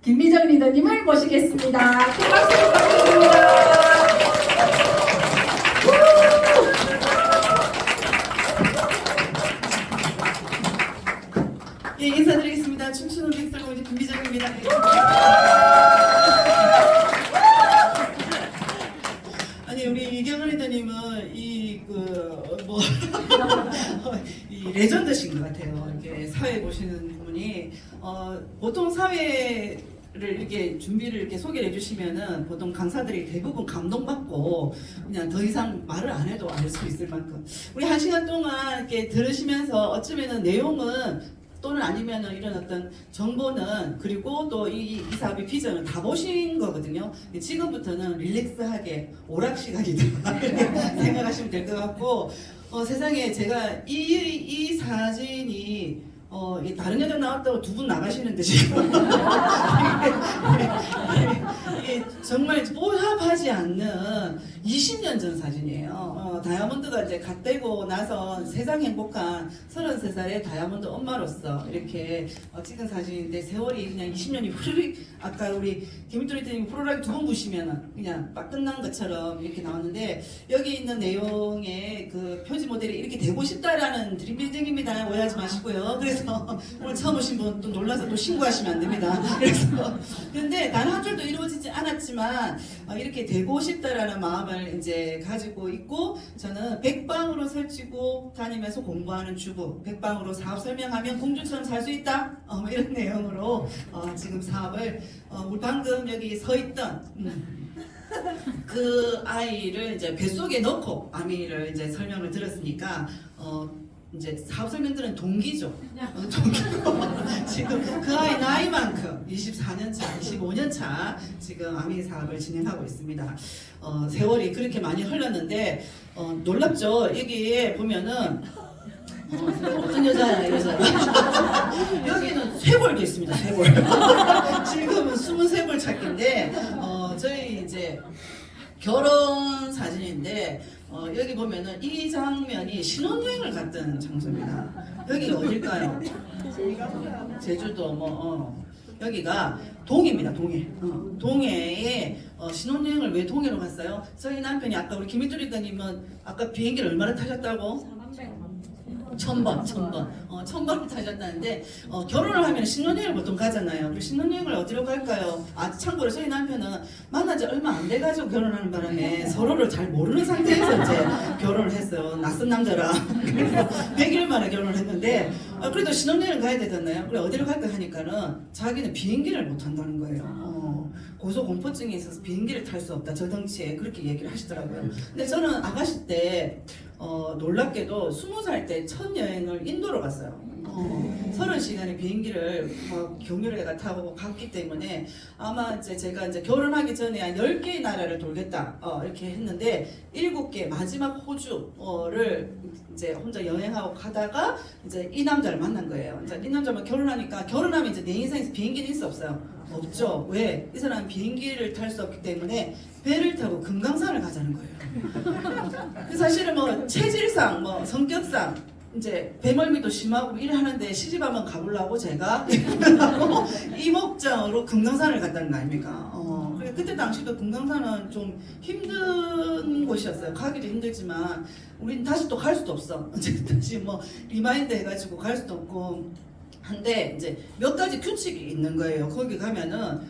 김미정 리더님을 모시겠습니다. 큰 박수 부탁드립니다. 예, 인사드리겠습니다. 춤추는 백설공주 김미정입니다. 아니 우리 이경은 리더님은 이 레전드신 것 같아요. 이렇게 사회 보시는 분이 보통 사회를 이렇게 준비를 이렇게 소개를 해주시면은 보통 강사들이 대부분 감동받고 그냥 더 이상 말을 안 해도 알 수 있을 만큼 우리 1시간 동안 이렇게 들으시면서 어쩌면은 내용은 또는 아니면은 이런 어떤 정보는 그리고 또 이 사업의 비전을 다 보신 거거든요. 지금부터는 릴렉스하게 오락 시간이다 이렇게 생각하시면 될 것 같고 세상에 제가 이 사진이 다른 여자 나왔다고 2분 나가시는데 지금 이게 정말 뽀샵하지 않는 20년 전 사진이에요. 다이아몬드가 이제 갓 되고 나서 세상 행복한 33살의 다이아몬드 엄마로서 이렇게 찍은 사진인데 세월이 그냥 20년이 후루룩 아까 우리 김일도리님 프로라기 2번 보시면은 그냥 막 끝난 것처럼 이렇게 나왔는데 여기 있는 내용의 그 표지 모델이 이렇게 되고 싶다라는 드림빌딩입니다. 오해하지 마시고요. 그래서 오늘 처음 오신 분 또 놀라서 또 신고하시면 안 됩니다. 그래서 근데 단 한 줄도 이루어지지 않았지만 이렇게 되고 싶다라는 마음을 이제 가지고 있고 저는 백방으로 살찌고 다니면서 공부하는 주부, 백방으로 사업 설명하면 공주처럼 살 수 있다. 이런 내용으로 지금 사업을 우리 방금 여기 서 있던 그 아이를 이제 뱃속에 넣고 아미를 이제 설명을 들었으니까 이제 사업 설명들은 동기죠. 동기고 지금 그 아이 나이만큼 24년 차, 25년 차 지금 아미 사업을 진행하고 있습니다. 세월이 그렇게 많이 흘렀는데 놀랍죠. 여기에 보면은 어떤 여자야 여기는 쇄골도 있습니다. 쇄골. 지금은 23골 찾기인데 저희 이제 결혼 사진인데 여기 보면은 이 장면이 신혼여행을 갔던 장소입니다. 여기가 어딜까요? 제주도 여기가 동해입니다. 동해. 동해에 신혼여행을 왜 동해로 갔어요? 저희 남편이 아까 우리 김일도 리더님은 아까 비행기를 얼마나 타셨다고? 1000번. 1000번을 타셨다는데 결혼을 하면 신혼여행을 보통 가잖아요. 그리고 신혼여행을 어디로 갈까요? 참고로 저희 남편은 만난 지 얼마 안 돼가지고 결혼하는 바람에 서로를 잘 모르는 상태에서 이제 결혼을 했어요. 낯선 남자라. 그래서 100일 만에 결혼을 했는데 그래도 신혼여행을 가야 되잖아요. 그래 어디로 갈까 하니까는 자기는 비행기를 못 탄다는 거예요. 고소공포증이 있어서 비행기를 탈 수 없다. 저 덩치에 그렇게 얘기를 하시더라고요. 근데 저는 아가씨 때 놀랍게도 20살 때 첫 여행을 인도로 갔어요. 30시간의 비행기를 경유를 타고 갔기 때문에 아마 이제 제가 이제 결혼하기 전에 한 10개의 나라를 돌겠다 이렇게 했는데 7개 마지막 호주를 이제 혼자 여행하고 가다가 이제 이 남자를 만난 거예요. 이제 이 남자만 결혼하면 이제 내 인생에서 비행기는 있어 없어요? 없죠. 왜? 이 사람은 비행기를 탈 수 없기 때문에 배를 타고 금강산을 가자는 거예요. 사실은 체질상 성격상 이제 배멀미도 심하고 일하는데 시집 한번 가보려고 제가 이 목적으로 금강산을 갔다는 거 아닙니까? 그때 당시도 금강산은 좀 힘든 곳이었어요. 가기도 힘들지만 우린 다시 또 갈 수도 없어. 다시 리마인드 해가지고 갈 수도 없고 한데 이제 몇 가지 규칙이 있는 거예요. 거기 가면은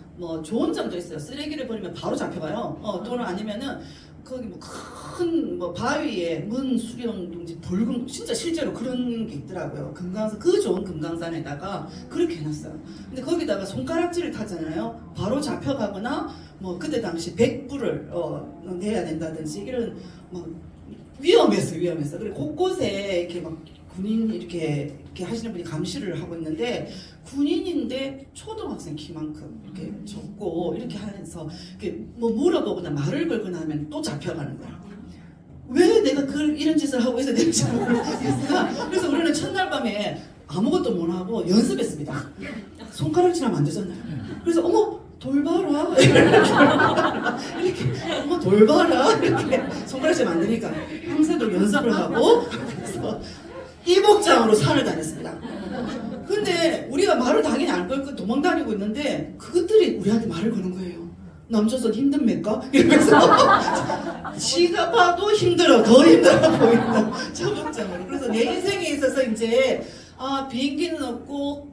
좋은 점도 있어요. 쓰레기를 버리면 바로 잡혀가요. 또는 아니면은 거기 큰 바위에 문 수령둥지 붉은 진짜 실제로 그런 게 있더라고요. 그 좋은 금강산에다가 그렇게 해놨어요. 근데 거기다가 손가락질을 타잖아요. 바로 잡혀가거나 그때 당시 100불을 내야 된다든지 이런 위험했어요. 그리고 곳곳에 이렇게 군인 이렇게 하시는 분이 감시를 하고 있는데 군인인데 초등학생 키만큼 이렇게 적고 이렇게 하면서 이렇게 물어보거나 말을 걸거나 하면 또 잡혀가는 거야. 왜 내가 이런 짓을 하고 있어야 되는지 모르겠어. 그래서 우리는 첫날 밤에 아무것도 못 하고 연습했습니다. 손가락질하면 안 되잖아요. 그래서 돌봐라 이렇게 돌봐라 이렇게 손가락질 만드니까 평소에도 연습을 하고 그래서 이복장으로 산을 다녔습니다. 근데 우리가 말을 당연히 안 걸고 도망다니고 있는데 그것들이 우리한테 말을 거는 거예요. 남자선 힘듭니까? 이러면서 지가 봐도 힘들어, 더 힘들어 보인다. 차분장으로. 그래서 내 인생에 있어서 이제 비행기는 없고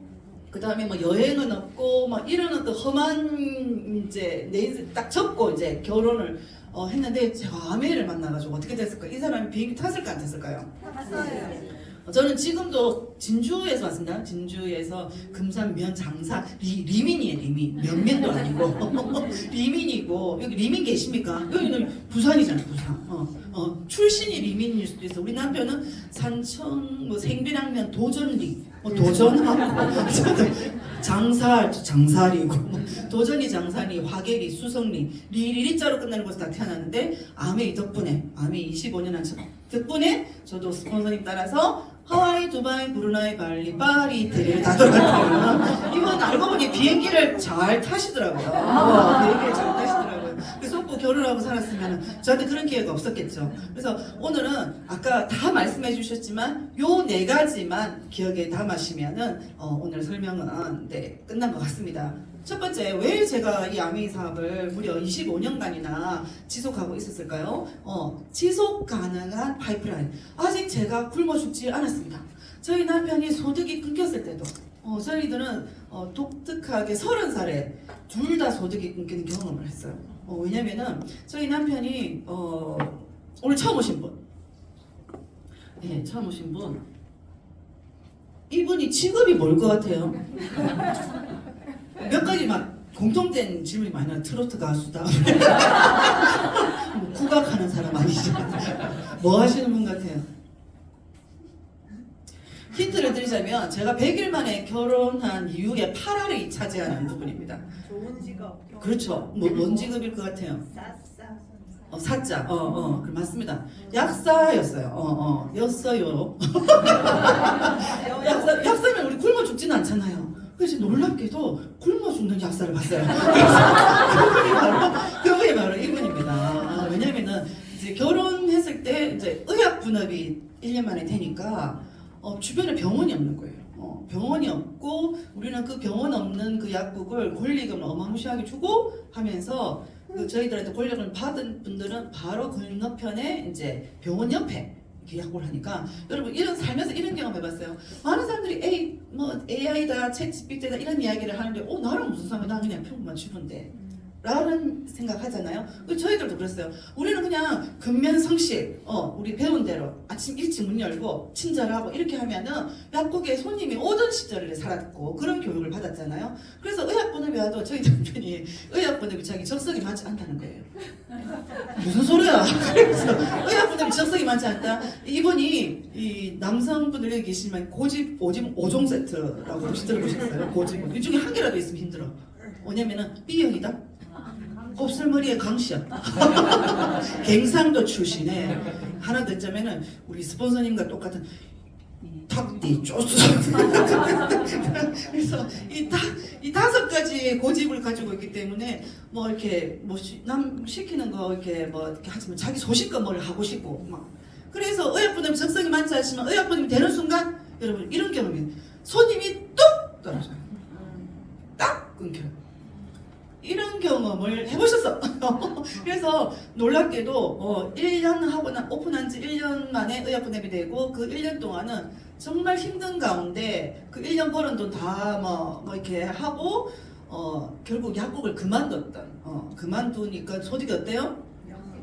그 다음에 뭐 여행은 없고 막 이런 어떤 험한 이제 내 인생 딱 접고 이제 결혼을 했는데 제가 아메를 만나가지고 어떻게 됐을까? 이 사람이 비행기 탔을까 안 탔을까요? 탔어요. 저는 지금도 진주에서 왔습니다. 진주에서 금산면 장사 리민이에요. 리민 면면도 아니고 리민이고 여기 리민 계십니까? 여기는 부산이잖아. 부산. 출신이 리민일 수도 있어. 우리 남편은 산청 뭐 생비랑면 도전리 도전하고 장사리고 도전이 장사리 화계리 수성리 리리자로 끝나는 곳에서 다 태어났는데 아메이 덕분에 아메이 25년 한 덕분에 저도 스폰서님 따라서 하와이, 두바이, 브루나이, 발리, 파리, 이태리를 다 돌았거든요. 이건 알고 보니 비행기를 잘 타시더라고요. 비행기를 잘 타시더라고요. 그래서 꼭 결혼하고 살았으면 저한테 그런 기회가 없었겠죠. 그래서 오늘은 아까 다 말씀해 주셨지만 요 네 가지만 기억에 담으시면은 오늘 설명은 끝난 것 같습니다. 첫 번째, 왜 제가 이 아메이 사업을 무려 25년간이나 지속하고 있었을까요? 지속 가능한 파이프라인. 아직 제가 굶어 죽지 않았습니다. 저희 남편이 소득이 끊겼을 때도 저희들은 독특하게 30살에 둘 다 소득이 끊기는 경험을 했어요. 왜냐면은 저희 남편이 오늘 처음 오신 분, 네, 처음 오신 분, 이분이 직업이 뭘 것 같아요? 몇 가지 막 공통된 질문이 많이 나요. 트로트 가수다. 뭐 국악하는 사람 아니죠? 뭐 하시는 분 같아요? 힌트를 드리자면 제가 100일 만에 결혼한 이후에 8할이 차지하는 부분입니다. 좋은 직업. 그렇죠. 뭔 직업일 것 같아요? 싸. 사자. 그 맞습니다. 약사였어요. 였어요. 약사면 우리 굶어 죽지는 않잖아요. 그래서 놀랍게도 굶어 죽는 약사를 봤어요. 그분이 바로 이분입니다. 왜냐면은 이제 결혼했을 때 이제 의학 분업이 1년 만에 되니까 주변에 병원이 없는 거예요. 병원이 없고 우리는 그 병원 없는 그 약국을 권리금을 어마무시하게 주고 하면서 저희들한테 권력을 받은 분들은 바로 건너편에 이제 병원 옆에 이렇게 약국을 하니까 여러분 살면서 이런 경험 해봤어요. 많은 사람들이 AI다, 챗GPT다 이런 이야기를 하는데 나랑 무슨 상관? 난 그냥 평범한 주부인데 라는 생각하잖아요. 저희들도 그랬어요. 우리는 그냥 근면성실 우리 배운 대로 아침 일찍 문 열고 친절하고 이렇게 하면은 약국에 손님이 오던 시절을 살았고 그런 교육을 받았잖아요. 그래서 의학분업이 와도 저희 남편이 의학분업이 자기 적성이 맞지 않다는 거예요. 무슨 소리야? 그래서 의학분업이 적성이 맞지 않다. 이분이 이 남성분들 여기 계시지만 고집 5종 세트라고 혹시 들어보셨어요? 고집 이 중에 한 개라도 있으면 힘들어. 왜냐면은 B형이다. 곱슬머리에 강시야. 갱상도 출신에 하나 듣자면은 우리 스폰서님과 똑같은 탁디 쪼스. 그래서 이 5가지 고집을 가지고 있기 때문에 뭐 이렇게 남 시키는 거 이렇게 뭐 이렇게 하지만 자기 소신껏 뭘 하고 싶고 막 그래서 의약분업이 적성이 많지 않지만 의약분업이 되는 순간 여러분 이런 경험이 손님이 뚝 떨어져요. 딱 끊겨요. 이런 경험을 해보셨어. 그래서 놀랍게도 1년 하고 오픈한 지 1년 만에 의약분업이 되고 그 1년 동안은 정말 힘든 가운데 그 1년 벌은 돈 다 뭐 이렇게 하고 결국 약국을 그만두니까 소득이 어때요?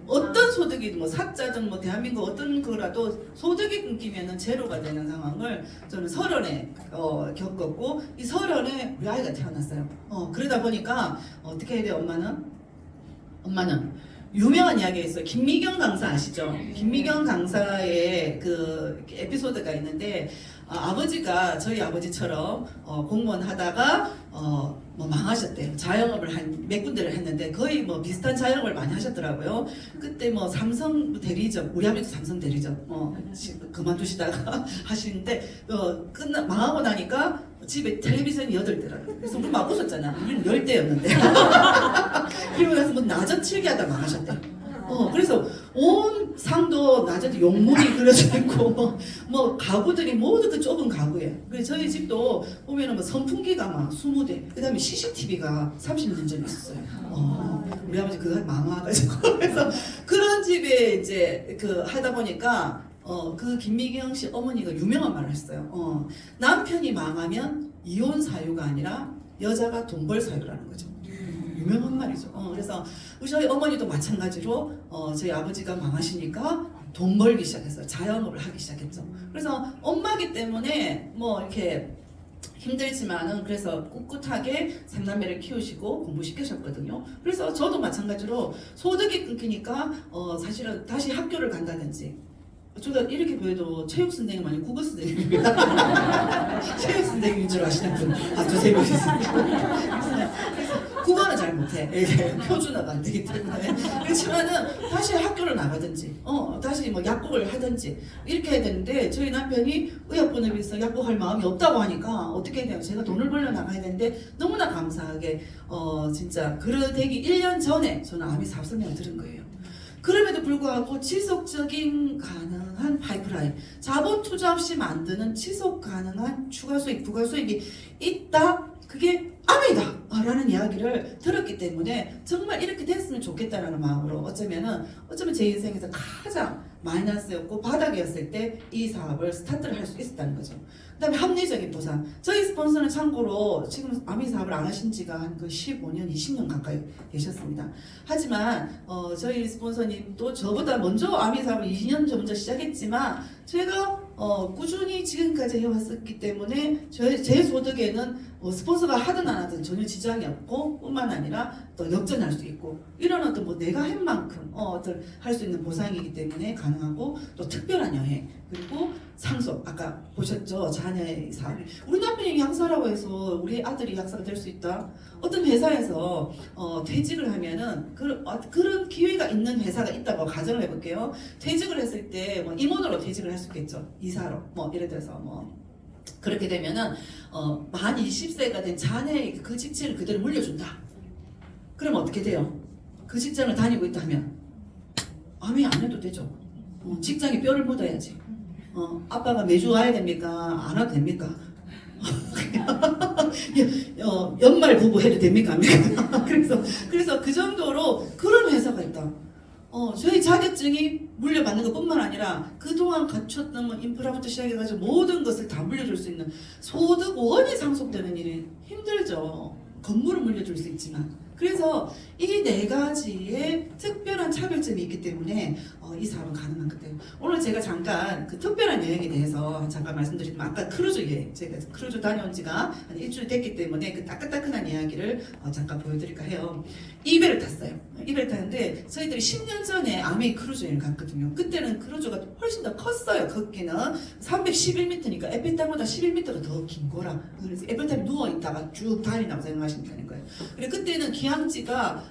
어떤 소득이 뭐 사자든 뭐 대한민국 어떤 거라도 소득이 끊기면은 제로가 되는 상황을 저는 30에 겪었고 이 30에 우리 아이가 태어났어요. 그러다 보니까 어떻게 해야 돼요? 엄마는 유명한 이야기가 있어요. 김미경 강사 아시죠? 김미경 강사의 그 에피소드가 있는데 아버지가 저희 아버지처럼 공무원 하다가 뭐 망하셨대요. 자영업을 한 몇 군데를 했는데 거의 뭐 비슷한 자영업을 많이 하셨더라고요. 그때 뭐 삼성 대리점, 우리 아버지도 삼성 대리점 그만두시다가 하시는데 망하고 나니까 집에 텔레비전이 8대라고요. 그래서 우리 막 웃었잖아. 우리는 10대였는데. 그리고 나서 뭐 나전 7개 하다 망하셨대. 그래서 온 상도 낮에도 용문이 그려져 있고 뭐 가구들이 모두 그 좁은 가구예요. 그래서 저희 집도 보면은 뭐 선풍기가 막 20대, 그다음에 CCTV가 30년 전에 있었어요. 우리 아버지 그거 망화가지고 그래서 그런 집에 이제 그 하다 보니까 그 김미경 씨 어머니가 유명한 말을 했어요. 남편이 망하면 이혼 사유가 아니라 여자가 돈 벌 사유라는 거죠. 유명한 말이죠. 그래서 저희 어머니도 마찬가지로 저희 아버지가 망하시니까 돈 벌기 시작했어요. 자영업을 하기 시작했죠. 그래서 엄마기 때문에 뭐 이렇게 힘들지만은 그래서 꿋꿋하게 삼남매를 키우시고 공부시키셨거든요. 그래서 저도 마찬가지로 소득이 끊기니까 사실은 다시 학교를 간다든지, 제가 이렇게 보여도 체육 선생님 아니고 국어 선생님입니다. 체육 선생님인 줄 아시는 분 두세 명 있습니다. 국어는 잘 못해. 이게 표준화가 안 되기 때문에. 그렇지만은 다시 학교를 나가든지, 다시 뭐 약국을 하든지 이렇게 해야 되는데 저희 남편이 의학본업에서 약국할 마음이 없다고 하니까 어떻게 해야 돼요? 제가 돈을 벌려 나가야 되는데 너무나 감사하게 진짜 그러되기 1년 전에 저는 암이 사업 설명을 들은 거예요. 그럼에도 불구하고 지속적인 가능한 파이프라인, 자본 투자 없이 만드는 지속 가능한 추가 수익, 부가 수익이 있다. 그게 암이다 라는 이야기를 들었기 때문에 정말 이렇게 됐으면 좋겠다라는 마음으로 어쩌면 제 인생에서 가장 마이너스였고 바닥이었을 때 이 사업을 스타트를 할 수 있었다는 거죠. 그 다음에 합리적인 보상. 저희 스폰서는 참고로 지금 아미 사업을 안 하신 지가 한 그 15년, 20년 가까이 되셨습니다. 하지만 저희 스폰서님도 저보다 먼저 아미 사업을 2년 전 먼저 시작했지만 제가 꾸준히 지금까지 해왔었기 때문에 제 소득에는 스폰서가 하든 안 하든 전혀 지장이 없고 뿐만 아니라 또 역전할 수 있고 이런 어떤 뭐 내가 한 만큼 어떤 할 수 있는 보상이기 때문에 가능하고 또 특별한 여행 그리고 상속 아까 보셨죠 자녀의 사업 우리 남편이 약사라고 해서 우리 아들이 약사가 될 수 있다 어떤 회사에서 퇴직을 하면은 그런 기회가 있는 회사가 있다고 가정을 해볼게요 퇴직을 했을 때 뭐 임원으로 퇴직을 할 수 있겠죠 이사로 뭐 예를 들어서 뭐 그렇게 되면은 만 20세가 된 자녀의 그 직책을 그대로 물려준다. 그럼 어떻게 돼요? 그 직장을 다니고 있다면 아무 안 해도 되죠. 직장에 뼈를 묻어야지. 아빠가 매주 와야 됩니까? 안 와도 됩니까? 연말 부부 해도 됩니까? 그래서 그 정도로 그런 회사가 있다. 저희 자격증이 물려받는 것뿐만 아니라 그동안 갖췄던 뭐 인프라부터 시작해가지고 모든 것을 다 물려줄 수 있는 소득원이 상속되는 일이 힘들죠. 건물을 물려줄 수 있지만 그래서 이 네 가지의 특별한 차별점이 있기 때문에 이 사업은 가능한 것 같아요. 오늘 제가 잠깐 그 특별한 여행에 대해서 잠깐 말씀드리면 아까 크루즈 여행 제가 크루즈 다녀온 지가 한 일주일 됐기 때문에 그 따끈따끈한 이야기를 잠깐 보여드릴까 해요. 이배를 탔어요. 이배를 탔는데 저희들이 10년 전에 아메이 크루즈 여행을 갔거든요. 그때는 크루즈가 훨씬 더 컸어요. 걷기는 311m니까 에펠탑보다 11m가 더 긴 거라. 그래서 에펠탑에 누워있다가 쭉 다닌다고 생각하시면 되는 거예요. 그리고 그때는 기항지가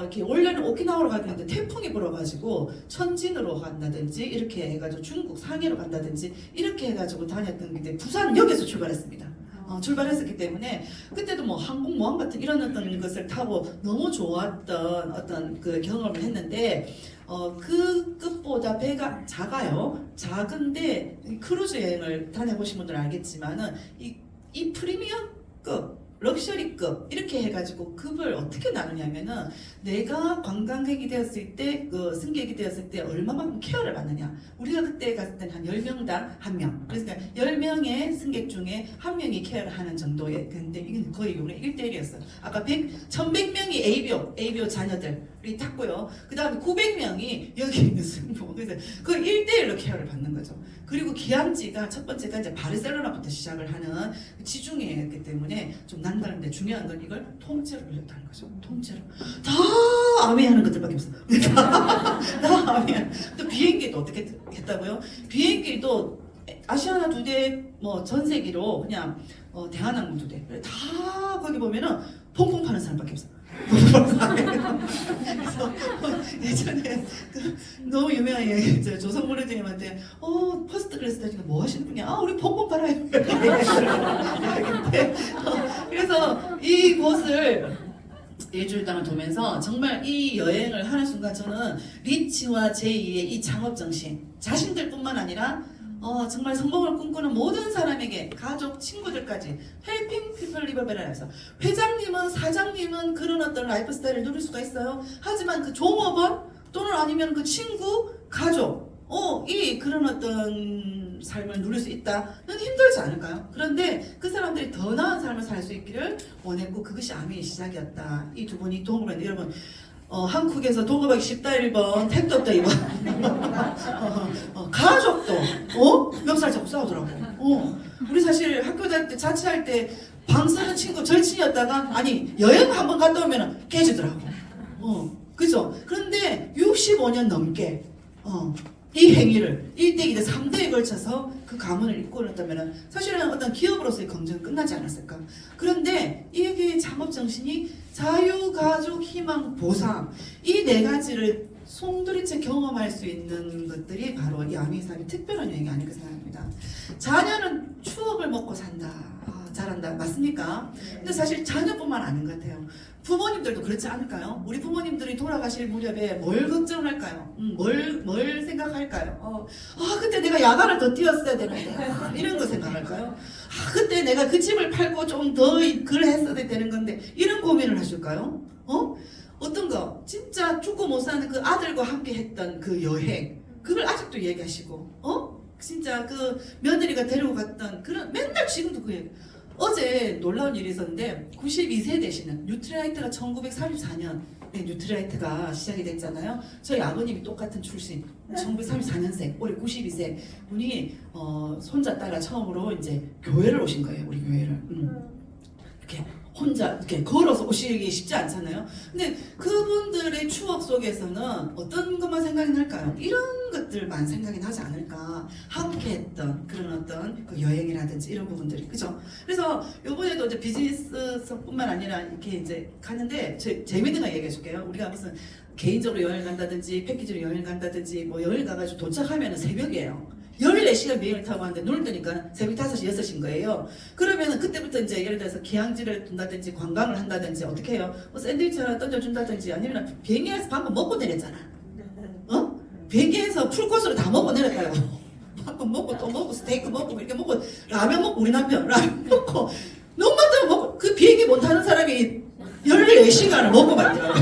이렇게 원래는 오키나와로 가야 되는데 태풍이 불어가지고 천진으로 간다든지 이렇게 해가지고 중국 상해로 간다든지 이렇게 해가지고 다녔던 게 부산은 여기서 출발했습니다. 출발했었기 때문에 그때도 뭐 항공모함 같은 이런 어떤 것을 타고 너무 좋았던 어떤 그 경험을 했는데 그 끝보다 배가 작아요. 작은데 크루즈 여행을 다녀보신 분들은 알겠지만은 이 프리미엄급 럭셔리급 이렇게 해가지고 급을 어떻게 나누냐면은 내가 관광객이 되었을 때 그 승객이 되었을 때 얼마만큼 케어를 받느냐 우리가 그때 갔을 때는 한 10명당 1명 그러니까 10명의 승객 중에 1명이 케어를 하는 정도의 근데 이건 거의 우리 1대1이었어요 아까 1100명이 ABO 자녀들이 탔고요 그 다음에 900명이 여기 있는 승부 그래서 그 1대1로 케어를 받는 거죠 그리고 기항지가 첫 번째가 이제 바르셀로나부터 시작을 하는 지중해였기 때문에 좀 남다른데 중요한 건 이걸 통째로 올렸다는 거죠. 통째로 다 아메하는 것들밖에 없어. 다 아메. 또 비행기도 어떻게 했다고요? 비행기도 아시아나 2대 뭐 전세기로 그냥 대한항공 2대 다 거기 보면은 퐁퐁 파는 사람밖에 없어. 그래서 예전에 너무 유명한 얘기 조성모래님한테 퍼스트 클래스 타니까 뭐 하시는 분이야? 우리 퐁퐁 팔아요. 그래서 이곳을 일주일 동안 돌면서 정말 이 여행을 하는 순간 저는 리치와 제이의 이 창업 정신, 자신들뿐만 아니라 정말 성공을 꿈꾸는 모든 사람에게, 가족, 친구들까지 헬핑 피플 리버벨에서 회장님은 사장님은 그런 어떤 라이프 스타일을 누릴 수가 있어요. 하지만 그 종업원 또는 아니면 그 친구, 가족, 이 그런 어떤 삶을 누릴 수 있다는 힘들지 않을까요? 그런데 그 사람들이 더 나은 삶을 살 수 있기를 원했고 그것이 아미의 시작이었다. 이 두 분이 도움을 했는데 여러분 한국에서 동업하기 쉽다 1번, 택도 없다 2번. 가족도 멱살 잡고 싸우더라고. 우리 사실 학교 다닐 때 자취할 때 방 쓰는 친구 절친이었다가 아니 여행 한번 갔다 오면 깨지더라고. 그죠? 그런데 65년 넘게 이 행위를 1대, 2대, 3대에 걸쳐서 그 가문을 이끌었다면 사실은 어떤 기업으로서의 검증은 끝나지 않았을까. 그런데 이게 창업정신이 자유, 가족, 희망, 보상 이 네 가지를 송두리째 경험할 수 있는 것들이 바로 이 아미의 삶의 특별한 여행이 아닐까 생각합니다. 자녀는 추억을 먹고 산다. 잘한다. 맞습니까? 근데 사실 자녀뿐만 아닌 것 같아요. 부모님들도 그렇지 않을까요? 우리 부모님들이 돌아가실 무렵에 뭘 걱정할까요? 뭘 생각할까요? 그때 내가 야간을 더 뛰었어야 되는데 이런 거 생각할까요? 그때 내가 그 집을 팔고 좀 더 그걸 했어야 되는 건데 이런 고민을 하실까요? 어떤 거 진짜 죽고 못 사는 그 아들과 함께 했던 그 여행 그걸 아직도 얘기하시고 진짜 그 며느리가 데리고 갔던 그런 맨날 지금도 그 얘기. 어제 놀라운 일이 있었는데 92세 되시는 뉴트라이트가 1934년 뉴트라이트가 시작이 됐잖아요. 저희 아버님이 똑같은 출신 1934년생 올해 92세 분이 손자 따라 처음으로 이제 교회를 오신 거예요. 우리 교회를 이렇게 혼자 이렇게 걸어서 오시기 쉽지 않잖아요. 근데 그분들의 추억 속에서는 어떤 것만 생각이 날까요? 이런 것들만 생각이 나지 않을까. 함께했던 그런 어떤 그 여행이라든지 이런 부분들이 그죠? 그래서 요번에도 이제 비즈니스뿐만 아니라 이렇게 이제 갔는데 재밌는 거 얘기해 줄게요. 우리가 무슨 개인적으로 여행 간다든지 패키지로 여행 간다든지 뭐 여행 가가지고 도착하면 새벽이에요. 14시간 비행을 타고 하는데 눈을 뜨니까 새벽 5시, 6시인 거예요. 그러면은 그때부터 이제 예를 들어서 기항지를 둔다든지 관광을 한다든지 어떻게 해요? 뭐 샌드위치 하나 던져준다든지 아니면 비행기에서 방금 먹고 내렸잖아. 비행기에서 풀코스로 다 먹고 내렸다고. 방금 먹고 또 먹고 스테이크 먹고 이렇게 먹고 라면 먹고 우리 남편 라면 먹고 눈만 뜨면 먹고 그 비행기 못 타는 사람이 14시간을 먹고 말더라고.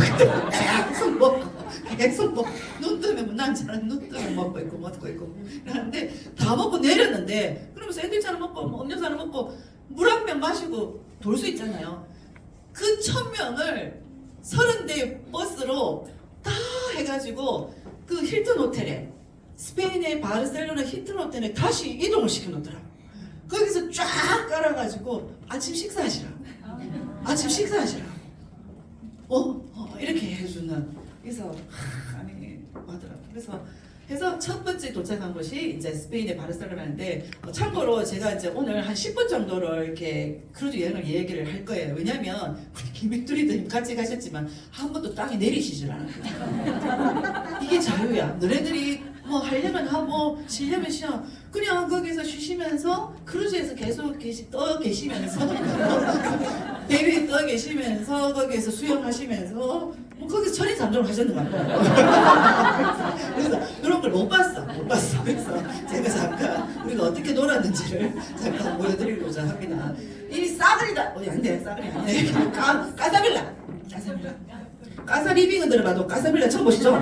계속 먹고 계속 먹고 눈 뜨면 난 잘한 눈 뜨면 먹고 있고 그런데 다 먹고 내렸는데 그러면 샌드위치 하나 먹고 음료수 하나 먹고 물 한 병 마시고 돌 수 있잖아요. 그 1000명을 30대 버스로 다 해가지고 그 힐튼 호텔에 스페인의 바르셀로나 힐튼 호텔에 다시 이동을 시켜놓더라고. 거기서 쫙 깔아가지고 아침 식사하시라고. 이렇게 해주는. 그래서 아니 하더라고. 그래서 첫 번째 도착한 곳이 이제 스페인의 바르셀로나인데 참고로 제가 이제 오늘 한 10분 정도를 이렇게 크루즈 여행을 얘기를 할 거예요. 왜냐면 우리 김익두리도 같이 가셨지만 한 번도 땅에 내리시질 않아요. 이게 자유야. 너네들이 뭐 하려면 하고 쉬려면 쉬어. 그냥 거기서 쉬시면서 크루즈에서 계속 떠 계시면서 베이비 떠 계시면서 거기에서 수영하시면서 뭐 거기서 천인 잠정을 하셨는 것 같아요. 그래서 이런 걸 못 봤어. 그래서 제가 잠깐 우리가 어떻게 놀았는지를 잠깐 보여드리고자 합니다. 이 싸그리다 안 돼. 싸그리 아니네. 까사빌라. 까사리빙은 들어봐도 까사빌라 처음 보시죠?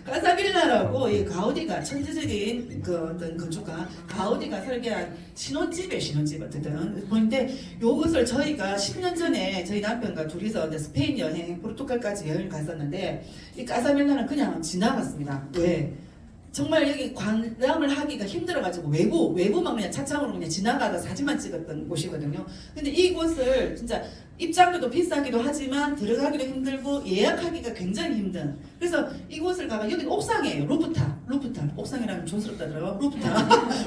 까사빌라라고 이 가우디가 천재적인 그 어떤 건축가 가우디가 설계한 신혼집 어쨌든 보는데 요것을 저희가 10년 전에 저희 남편과 둘이서 이제 스페인 여행 포르투갈까지 여행을 갔었는데 이 까사빌라는 그냥 지나갔습니다. 왜? 정말 여기 관람을 하기가 힘들어가지고 외부만 그냥 차창으로 그냥 지나가다 사진만 찍었던 곳이거든요. 근데 이곳을 진짜 입장료도 비싸기도 하지만 들어가기도 힘들고 예약하기가 굉장히 힘든. 그래서 이곳을 가면 여기는 옥상이에요. 루프탑. 옥상이라면 촌스럽다더라고요.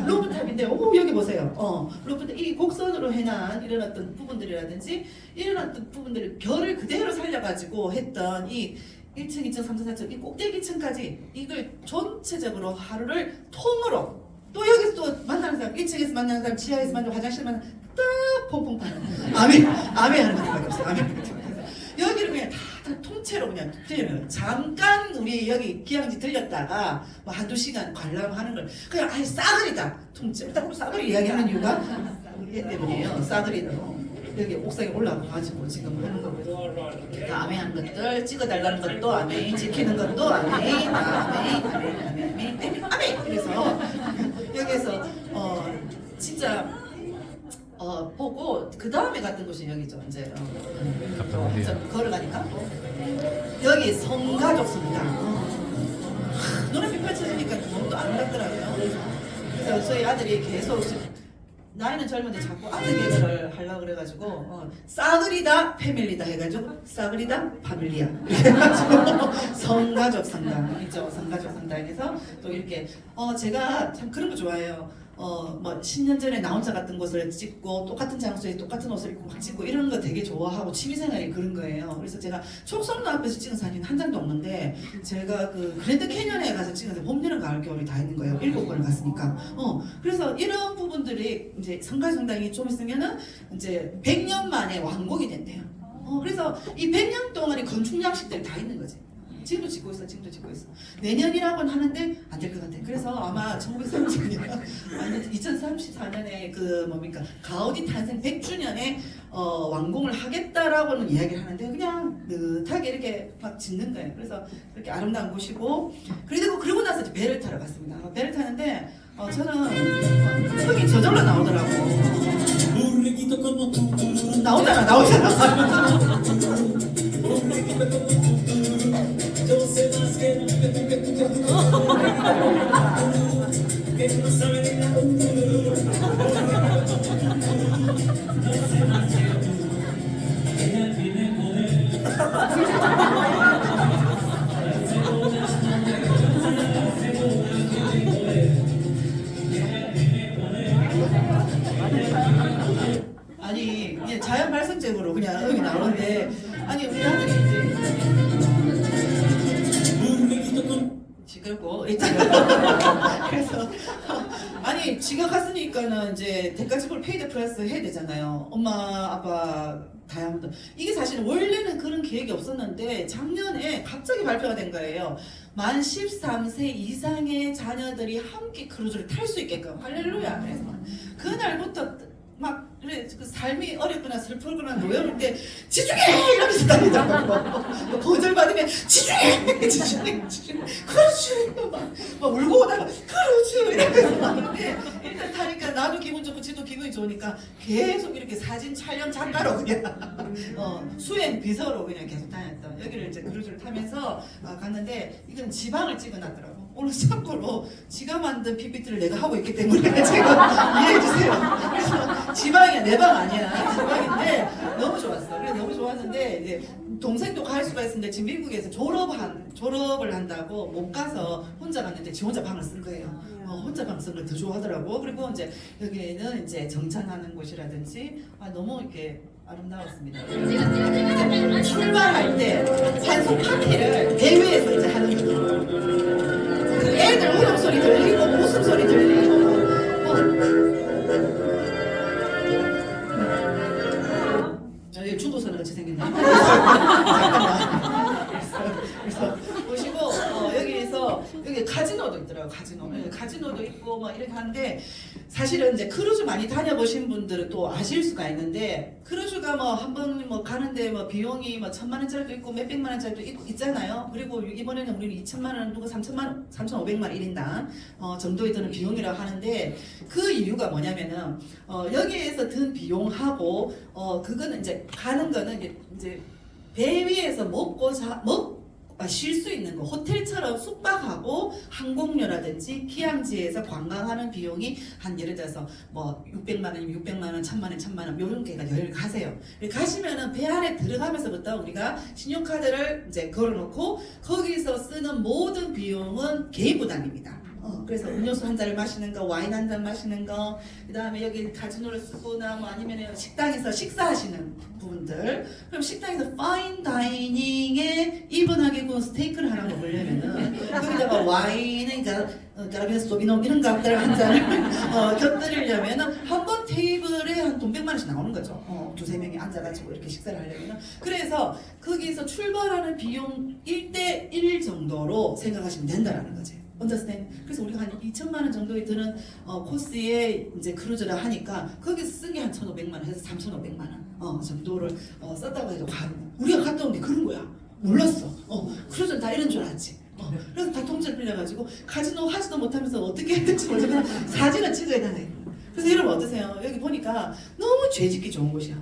루프탑인데 여기 보세요. 루프탑 이 곡선으로 해놓은 이런 어떤 부분들이라든지 이런 어떤 부분들을 별을 그대로 살려가지고 했던 이 1층, 2층, 3층, 4층 이 꼭대기층까지 이걸 전체적으로 하루를 통으로 또 여기서 또 만나는 사람 1층에서 만나는 사람 지하에서 만나는 화장실 만나는 딱 퐁퐁 파는 아멘 하는 것밖에 없어요. 여기를 그냥 다 통째로 그냥 들려요. 잠깐 우리 여기 기양지 들렸다가 뭐 한두 시간 관람하는 걸 그냥 아예 싸그리다 통째로. 딱 싸그리 이야기하는 이유가 얘 때문이에요. 싸그리로 여기 옥상에 올라가가지고 지금 하는 거고요. 다음에 한 것들 찍어달라는 것도 아메, 지키는 것도 아메, 아메. 그래서 여기에서 진짜 보고 그 다음에 갔던 곳이 여기죠. 이제 한참 걸어가니까 여기 성가족 성당. 눈앞이 펼쳐지니까 너무 또 아름답더라고요. 그래서 저희 아들이 계속 나이는 젊은데 자꾸 아들 개그를 하려고 그래가지고 싸그리다 패밀리다 해가지고 싸그리다 파밀리아 그래가지고 성가족 성당 있죠. 성가족 성당에서 또 이렇게 제가 참 그런 거 좋아해요. 뭐 10년 전에 나 혼자 갔던 곳을 찍고 똑같은 장소에 똑같은 옷을 입고 막 찍고 이런 거 되게 좋아하고 취미생활이 그런 거예요. 그래서 제가 촉성로 앞에서 찍은 사진 한 장도 없는데 제가 그 그랜드 캐년에 가서 찍은 봄, 여름, 가을, 겨울이 다 있는 거예요. 7번을 갔으니까. 그래서 이런 부분들이 이제 성가성당이 좀 있으면은 이제 100년 만에 완공이 된대요. 그래서 이 100년 동안의 건축 양식들이 다 있는 거지. 지금도 짓고 있어. 내년이라고는 하는데 안 될 것 같아. 그래서 아마 1930년 아니 2034년에 그 뭡니까 가우디 탄생 100주년에 완공을 하겠다라고는 이야기를 하는데 그냥 느긋하게 이렇게 막 짓는 거예요. 그래서 그렇게 아름다운 곳이고 그리고 나서 이제 배를 타러 갔습니다. 배를 타는데 저는 흙이 저절로 나오더라고. 나오잖아. 아니 그냥 자연 발생적으로 그냥 음이 나오는데 아니 우리 아들이 이제 지글고 있잖아요. 그래서 아니 지가 갔으니까는 이제 대가지불 페이드 플러스 해야 되잖아요. 엄마 아빠 다양한 이게 사실 원래는 그런 계획이 없었는데 작년에 갑자기 발표가 된 거예요. 만 13세 이상의 자녀들이 함께 크루즈를 탈 수 있게끔 할렐루야. 그래서 그날부터 막 그래 그 삶이 어렵거나 슬프거나 노여울 때 지중해 이러면서 다니더라고. 거절 받으면 지중해 그렇지 막 울고 오다가 그렇지 이러면서 하는데 일단 타니까 나도 기분 좋고 지도 기분이 좋으니까 계속 이렇게 사진 촬영 작가로 그냥 수행 비서로 그냥 계속 다녔던 여기를 이제 크루즈를 타면서 갔는데 이건 지방을 찍어놨더라고. 오늘 참고로 지가 만든 PPT를 내가 하고 있기 때문에 제가 이해해주세요. 그래서 지방이야 내 방 아니야 지방인데 너무 좋았어. 그래서 너무 좋았는데 이제 동생도 갈 수가 있었는데 지금 미국에서 졸업을 한다고 못 가서 혼자 갔는데 지 혼자 방을 쓴 거예요. 혼자 방 쓴 걸 더 좋아하더라고. 그리고 이제 여기는 이제 정찬하는 곳이라든지 너무 이렇게 아름다웠습니다. 이제 출발할 때 환송 파티를 대회에서 이제 하는 거죠. 애들 울음소리 들리고 웃음소리 들리고 여기 중도선을 같이 생겼네. 잠깐만. 그래서 보시고 여기 카지노도 있더라고요. 카지노도 있고 뭐 이렇게 하는데 사실은 이제 크루즈 많이 다녀보신 분들은 또 아실 수가 있는데 크루즈가 뭐 한 번 뭐 가는데 뭐 비용이 뭐 1,000만 원짜리도 있고 몇백만 원짜리도 있잖아요. 그리고 이번에는 우리는 2,000만 원 누가 3,500만 원 1인당 정도에 드는 비용이라고 하는데 그 이유가 뭐냐면은 여기에서 든 비용하고 그거는 이제 가는 거는 이제 배 위에서 쉴 수 있는 거 호텔처럼 숙박하고 항공료라든지 휴양지에서 관광하는 비용이 한 예를 들어서 뭐 600만 원이면 600만 원, 1000만 원, 1000만 원 이런 게가 여행 가세요. 가시면은 배 안에 들어가면서부터 우리가 신용카드를 이제 걸어놓고 거기서 쓰는 모든 비용은 개인 부담입니다. 그래서 음료수 한 잔을 마시는 거, 와인 한 잔 마시는 거, 그 다음에 여기 카지노를 쓰거나 뭐 아니면 식당에서 식사하시는 분들, 그럼 식당에서 파인 다이닝에 이분하게 구운 스테이크를 하나 먹으려면은 거기다가 와인, 그러니까 까라비아 소비뇽 이런 것들 한 잔을 곁들이려면은 한 번 이런 테이블에 한 돈 100만 원씩 나오는 거죠. 두세 명이 앉아가지고 이렇게 식사를 하려면. 그래서 거기서 출발하는 비용 1대1 정도로 생각하시면 된다라는 거지. 언더스탠. 그래서 우리가 한 2천만 원 정도에 드는 코스에 이제 크루즈를 하니까 거기서 쓴 게 한 1,500만 원 해서 3,500만 원 정도를 썼다고 해도 우리가 갔다 온 게 그런 거야. 몰랐어. 크루즈는 다 이런 줄 알았지. 그래서 다 통째로 빌려가지고 카지노 하지도 못하면서 어떻게 해야 될지 모르겠어. 사진을 찍어야 되네. 그래서 여러분 어떠세요? 여기 보니까 너무 죄짓기 좋은 곳이야.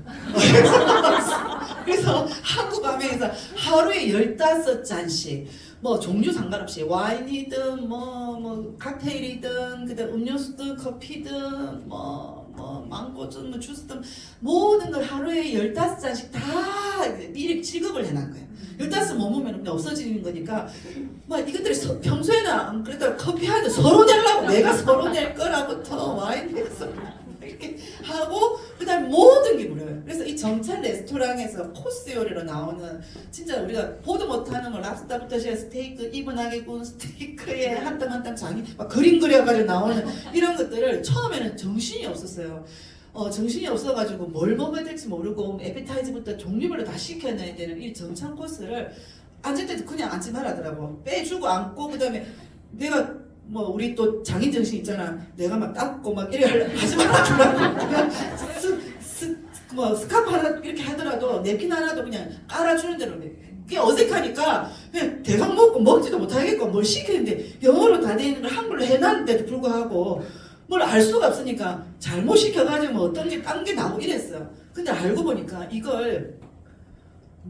그래서 한국 가면에서 하루에 15잔씩 뭐 종류 상관없이 와인이든 뭐 칵테일이든 그다음 음료수든 커피든 뭐 망고든 뭐 주스든 모든 걸 하루에 15잔씩 다 미리 지급을 해놓은 거예요. 15 못 먹으면 없어지는 거니까 뭐 이것들이 평소에는 안 그래도 커피 하는데 서로 내려고 내가 서로 낼 거라부터 와인 내서 이렇게 하고 그다음 모든 게 무료예요. 그래서 이 정찬 레스토랑에서 코스 요리로 나오는 진짜 우리가 보도 못하는 뭐 랍스타부터 시작 스테이크 이분하게 구운 스테이크에 한 땀 한 땀 장이 막 그림 그려가지고 나오는 이런 것들을 처음에는 정신이 없었어요. 정신이 없어가지고 뭘 먹어야 될지 모르고 에피타이즈부터 종류별로 다 시켜놔야 되는 이 정찬 코스를 앉을 때도 그냥 앉지 말라더라고. 빼주고 앉고 그다음에 내가 뭐 우리 또 장인 정신 있잖아. 내가 막 닦고 막 이래 하지 말아주라고. 그냥 뭐 스카프 하나 이렇게 하더라도 냅킨 하나도 그냥 깔아주는 대로 그게 어색하니까 그냥 대강 먹고 먹지도 못하겠고 뭘 시키는데 영어로 다 돼 있는 걸 한글로 해놨는데도 불구하고 뭘 알 수가 없으니까 잘못 시켜가지고 뭐 어떤 게 딴 게 나오고 이랬어요. 근데 알고 보니까 이걸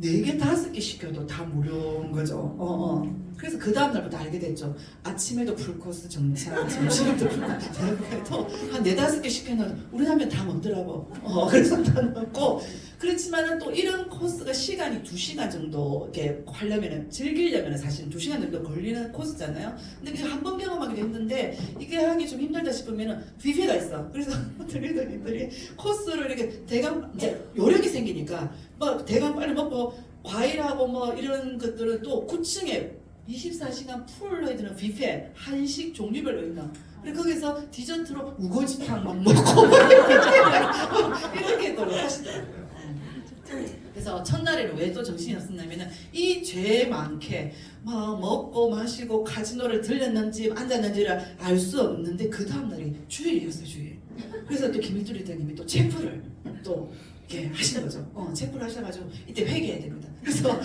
4개, 5개 시켜도 다 무료인 거죠. 그래서 그 다음날부터 알게 됐죠. 아침에도 풀코스 정찬, 점심에도 풀코스. 그래도 한 4, 5개 시켜놓으면 우리 남편 다 먹더라고. 그래서 다 먹고. 그렇지만은 또 이런 코스가 시간이 2시간 정도 이렇게 하려면은, 즐기려면은 사실 2시간 정도 걸리는 코스잖아요. 근데 그냥 한 번 경험하기도 힘든데, 이게 하기 좀 힘들다 싶으면은 뷔페가 있어. 그래서 드리더니들이 코스를 이렇게 대강, 이제 요령이 생기니까, 뭐 대강 빨리 먹고, 과일하고 뭐 이런 것들은 또 9층에 24시간 풀로 해주는 뷔페 한식 종류별로 있나. 그리고 거기서 디저트로 우거지탕 막 먹고 이렇게 또 하시더라고요. 그래서 첫날에는 왜 또 정신이 없었냐면은 이 죄 많게 막 먹고 마시고 카지노를 들렸는지 앉았는지를 알 수 없는데 그 다음날이 주일이었어요. 주일. 그래서 또 김일주 리더님이 또 체프를 또 이렇게 하시는 거죠. 체프를 하셔가지고 이때 회개해야 됩니다. 그래서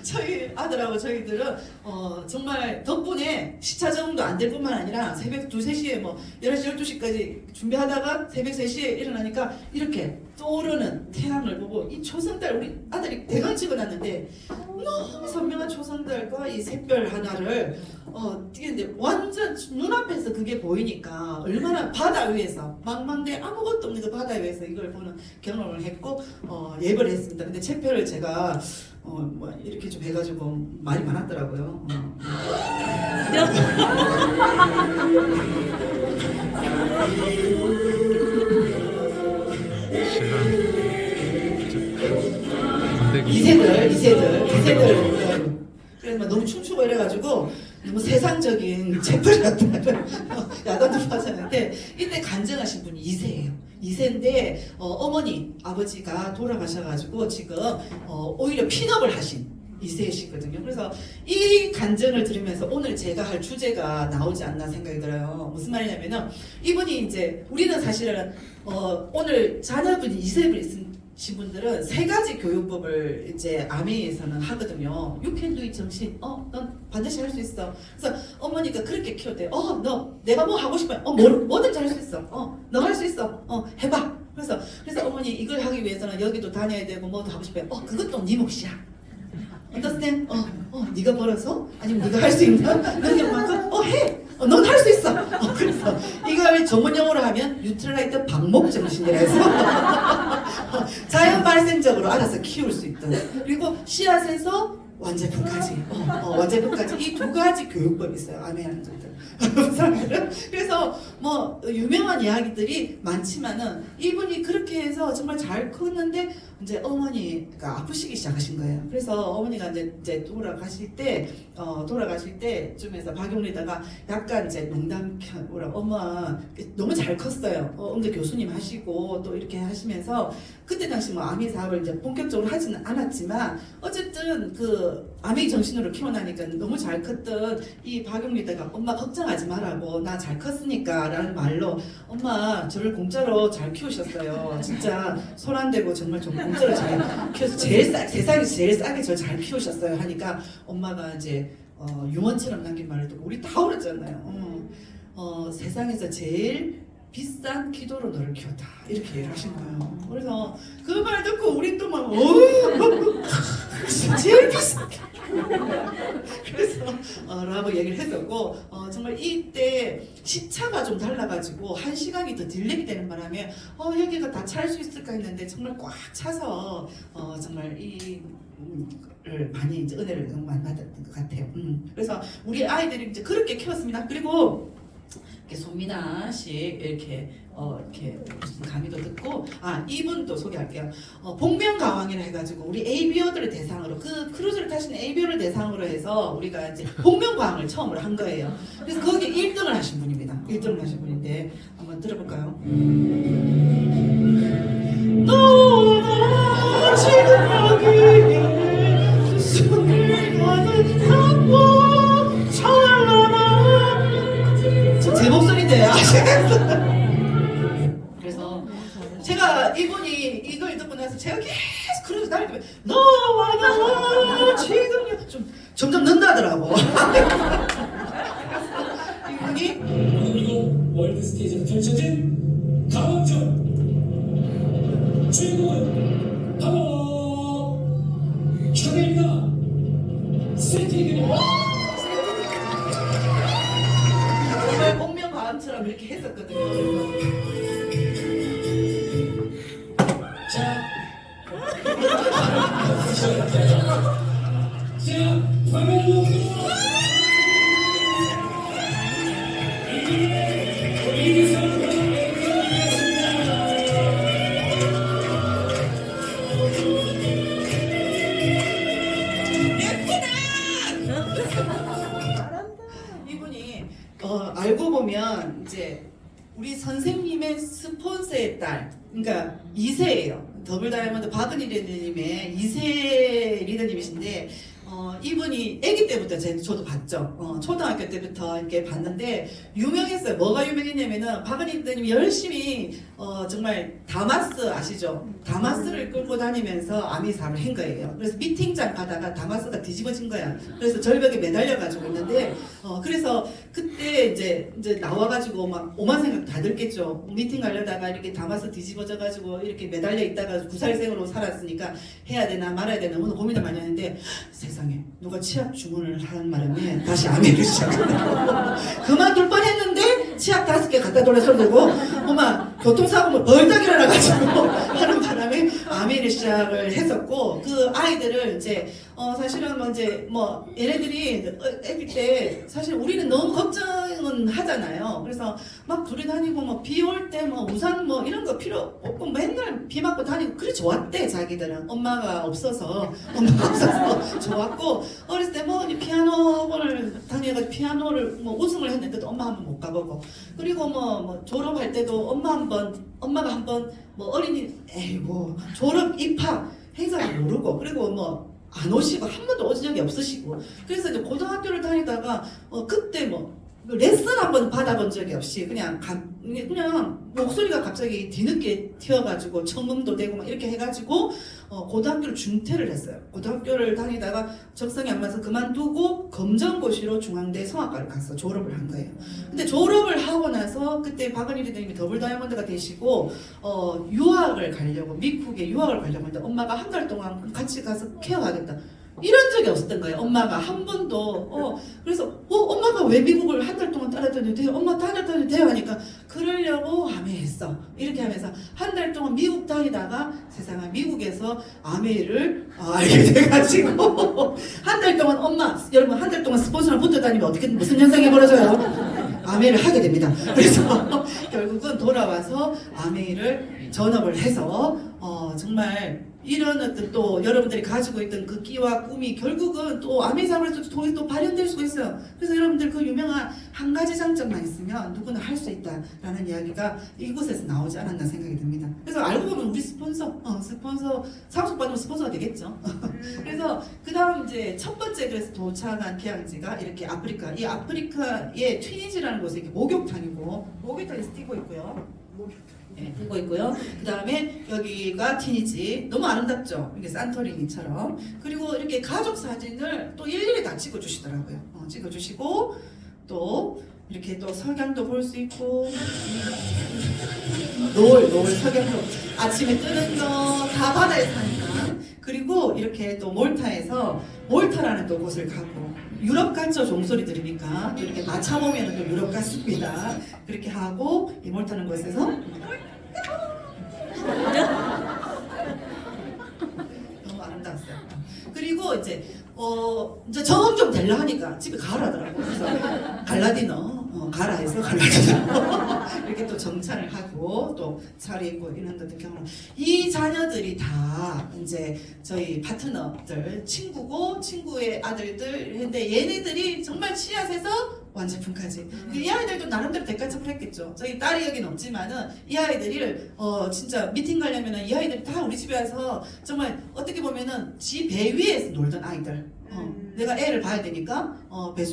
저희 아들하고 저희들은 정말 덕분에 시차 적응도 안 될 뿐만 아니라 새벽 2, 3시에 뭐 11시, 12시까지 준비하다가 새벽 3시에 일어나니까 이렇게 떠오르는 태양을 보고 이 초승달 우리 아들이 대강 찍어놨는데 너무 선명한 초승달과 이 샛별 하나를 뛰는데 완전 눈앞에서 그게 보이니까 얼마나 바다 위에서 망망대 아무것도 없는 그 바다 위에서 이걸 보는 경험을 했고 예배를 했습니다. 근데 체표를 제가 뭐 이렇게 좀 해가지고 말이 많았더라고요. 이세들 그래서 너무 춤추고 이래가지고 너무 세상적인 체프를 갖다가 야단도 맞았는데 이때 간증하신 분이 이세예요. 이세인데 어머니 아버지가 돌아가셔가지고 지금 오히려 핀업을 하신 이세시거든요. 그래서 이 간증을 들으면서 오늘 제가 할 주제가 나오지 않나 생각이 들어요. 무슨 말이냐면은 이분이 이제 우리는 사실은 오늘 자녀분이 이세를 신 분들은 3가지 교육법을 이제 아메에서는 하거든요. You can do it 정신. 넌 반드시 할 수 있어. 그래서 어머니가 그렇게 키웠대요. 너 내가 뭐 하고 싶어요. 뭐든지 할 수 있어. 너 할 수 있어. 해봐. 그래서 어머니 이걸 하기 위해서는 여기도 다녀야 되고 뭐도 하고 싶어요. 그것도 네 몫이야. understand? 네가 벌어서 아니면 네가 할 수 있나? 능력만큼 해. 넌 할 수 있어. 그래서 이걸 전문 용어로 하면 유틸라이트 방목 정신이라 해서 자연 발생적으로 알아서 키울 수 있다. 그리고 씨앗에서 완제품까지, 완제품까지 이 2가지 교육법이 있어요. 아메 하는 분들. 사람들은. 그래서 뭐 유명한 이야기들이 많지만은 이분이 그렇게 해서 정말 잘 컸는데 이제 어머니가 아프시기 시작하신 거예요. 그래서 어머니가 이제 돌아가실 때쯤에서 박용리다가 약간 이제 농담으로 엄마 너무 잘 컸어요. 근데 교수님 하시고 또 이렇게 하시면서 그때 당시 뭐 아미 사업을 이제 본격적으로 하지는 않았지만 어쨌든 그 아미 정신으로 키워나니까 너무 잘 컸던 이 박용리다가 엄마 걱정하지 말라고 나 잘 컸으니까 라는 말로 엄마 저를 공짜로 잘 키우셨어요. 진짜 손 안 대고 정말 좀 공짜로 잘 키워서 세상에서 제일 싸게 저 잘 키우셨어요 하니까 엄마가 이제 유언처럼 남긴 말을 듣고 우리 다 울었잖아요. 세상에서 제일 비싼 기도로 너를 키웠다 이렇게 얘기를 하신 거예요. 그래서 그 말 듣고 우린 또 막 제일 비싼 그래서 라고 얘기를 했었고 정말 이때 시차가 좀 달라가지고 1시간이 더 딜레이 되는 바람에 여기가 다 찰 수 있을까 했는데 정말 꽉 차서 정말 를 많이 이제 은혜를 많이 받았던 것 같아요. 그래서 우리 아이들이 이제 그렇게 키웠습니다. 그리고 이렇게 손미나씩 이렇게 무슨 강의도 듣고 이분도 소개할게요. 복면가왕이라 해가지고 우리 ABO들을 대상으로 그 크루즈를 타시는 ABO를 대상으로 해서 우리가 이제 복면가왕을 처음으로 한 거예요. 그래서 거기 1등을 하신 분입니다. 1등을 하신 분인데 한번 들어볼까요? 너와 지금 여기 숨을 가득 담고 찬란한 제 목소리인데 아시겠어요? 그래서 제가 이분이 이걸 듣고 나서 제가 계속 크루즈 다닐 때 너와 지금 좀 점점 는다더라고. 이분이 그리고 월드 스테이지로 펼쳐진 가왕전 주인공은 바로 축하드립니다. 세팅입니다. 정말 복면가왕처럼 이렇게 했었거든요. 자, 화면을 놓고 이분이 알고 보면 이제 우리 선생님의 스폰서의 딸, 그러니까 2세예요. 더블 다이아몬드 박은희 리더님의 2세 리더님이신데 이분이 아기 때부터 저도 봤죠. 초등학교 때부터 이렇게 봤는데 유명했어요. 뭐가 유명했냐면은 박은희 리더님이 열심히 정말 다마스 아시죠? 다마스를 끌고 다니면서 아미 사업을 한 거예요. 그래서 미팅장 가다가 다마스가 뒤집어진 거야. 그래서 절벽에 매달려가지고 있는데 그래서 그때 이제 나와가지고 막 오만 생각 다 들겠죠. 미팅 가려다가 이렇게 다마스 뒤집어져가지고 이렇게 매달려 있다가 구살생으로 살았으니까 해야 되나 말아야 되나 오늘 고민을 많이 했는데 세상에 누가 치약 주문을 하는 바람에 다시 아미를 시작한다고 그만둘 뻔했는데 치약 5개 갖다 돌려 손들고 엄마 교통사고 뭐 벌떡 일어나가지고 하는 바람에 아미를 시작을 했었고 그 아이들을 이제 사실은 뭐 얘네들이 애기 때 사실 우리는 너무 걱정은 하잖아요. 그래서 막 둘이 다니고 뭐 비 올 때 뭐 우산 뭐 이런 거 필요 없고 맨날 비 맞고 다니고 그래 좋았대. 자기들은 엄마가 없어서 좋았고 어렸을 때 뭐 피아노 학원을 다녀가지고 피아노를 뭐 우승을 했는데도 엄마 한 번 못 가보고 그리고 뭐 졸업할 때도 엄마가 한번 뭐 어린이 뭐 졸업 입학 행사를 모르고 그리고 뭐 안 오시고 한 번도 오신 적이 없으시고 그래서 이제 고등학교를 다니다가 그때 뭐 레슨 한번 받아본 적이 없이 그냥 목소리가 갑자기 뒤늦게 튀어가지고 청음도 되고 막 이렇게 해가지고 고등학교를 중퇴를 했어요. 고등학교를 다니다가 적성이 안 맞아서 그만두고 검정고시로 중앙대 성악과를 가서 졸업을 한 거예요. 근데 졸업을 하고 나서 그때 박은희 리더님이 더블 다이아몬드가 되시고 유학을 가려고 미국에 유학을 가려고 했는데 엄마가 한 달 동안 같이 가서 케어하겠다. 이런 적이 없었던 거예요. 엄마가 한 번도 그래서 엄마가 왜 미국을 한 달 동안 따라다녀도 돼요? 엄마 다녀도 돼요? 하니까 그러려고 아메했어. 이렇게 하면서 한 달 동안 미국 다니다가 세상에 미국에서 아메를 알게 돼가지고 한 달 동안 여러분 한 달 동안 스폰서랑 붙어 다니면 어떻게 무슨 현상이 벌어져요? 아메이를 하게 됩니다. 그래서 결국은 돌아와서 아메이를 전업을 해서 정말 이런 어떤 또 여러분들이 가지고 있던 그 끼와 꿈이 결국은 또 아메이 사업을 통해서 또 발현될 수가 있어요. 그래서 여러분들 그 유명한 한 가지 장점만 있으면 누구나 할 수 있다라는 이야기가 이곳에서 나오지 않았나 생각이 듭니다. 그래서 알고 보면 우리 스폰서 상속 받으면 스폰서가 되겠죠. 그래서 그 다음 이제 첫 번째 그래서 도착한 개항지가 이렇게 아프리카, 이 아프리카의 튀니지라는 곳에 이렇게 목욕탕에서 뛰고 있고요. 네, 뛰고 있고요. 그 다음에 여기가 튀니지, 너무 아름답죠? 이게 산토리니처럼. 그리고 이렇게 가족 사진을 또 일일이 다 찍어주시더라고요. 찍어주시고 또 이렇게 또 석양도 볼 수 있고, 노을 석양도 아침에 뜨는 거 다 바다에서 하니까. 그리고 이렇게 또 몰타라는 또 곳을 가고, 유럽 같죠? 종소리 들으니까 또 이렇게 마차 보면은 또 유럽 같습니다. 그렇게 하고 이 몰타는 곳에서 너무 아름다웠어요. 그리고 이제 적응 좀 되려 하니까 집에 가라더라고. 그래서 갈라디너 가라 해서 갈라디너 이렇게 또 정찬을 하고 또 차리고 이런 것들 경험. 이 자녀들이 다 이제 저희 파트너들 친구고 친구의 아들들. 근데 얘네들이 정말 씨앗에서 완제품까지. 이 아이들도 나름대로 대가척을 했겠죠. 저희 딸이 여긴 없지만은 이 아이들을 진짜 미팅 가려면은 이 아이들이 다 우리 집에 와서 정말 어떻게 보면은 지 배 위에서 놀던 아이들. 내가 애를 봐야 되니까 배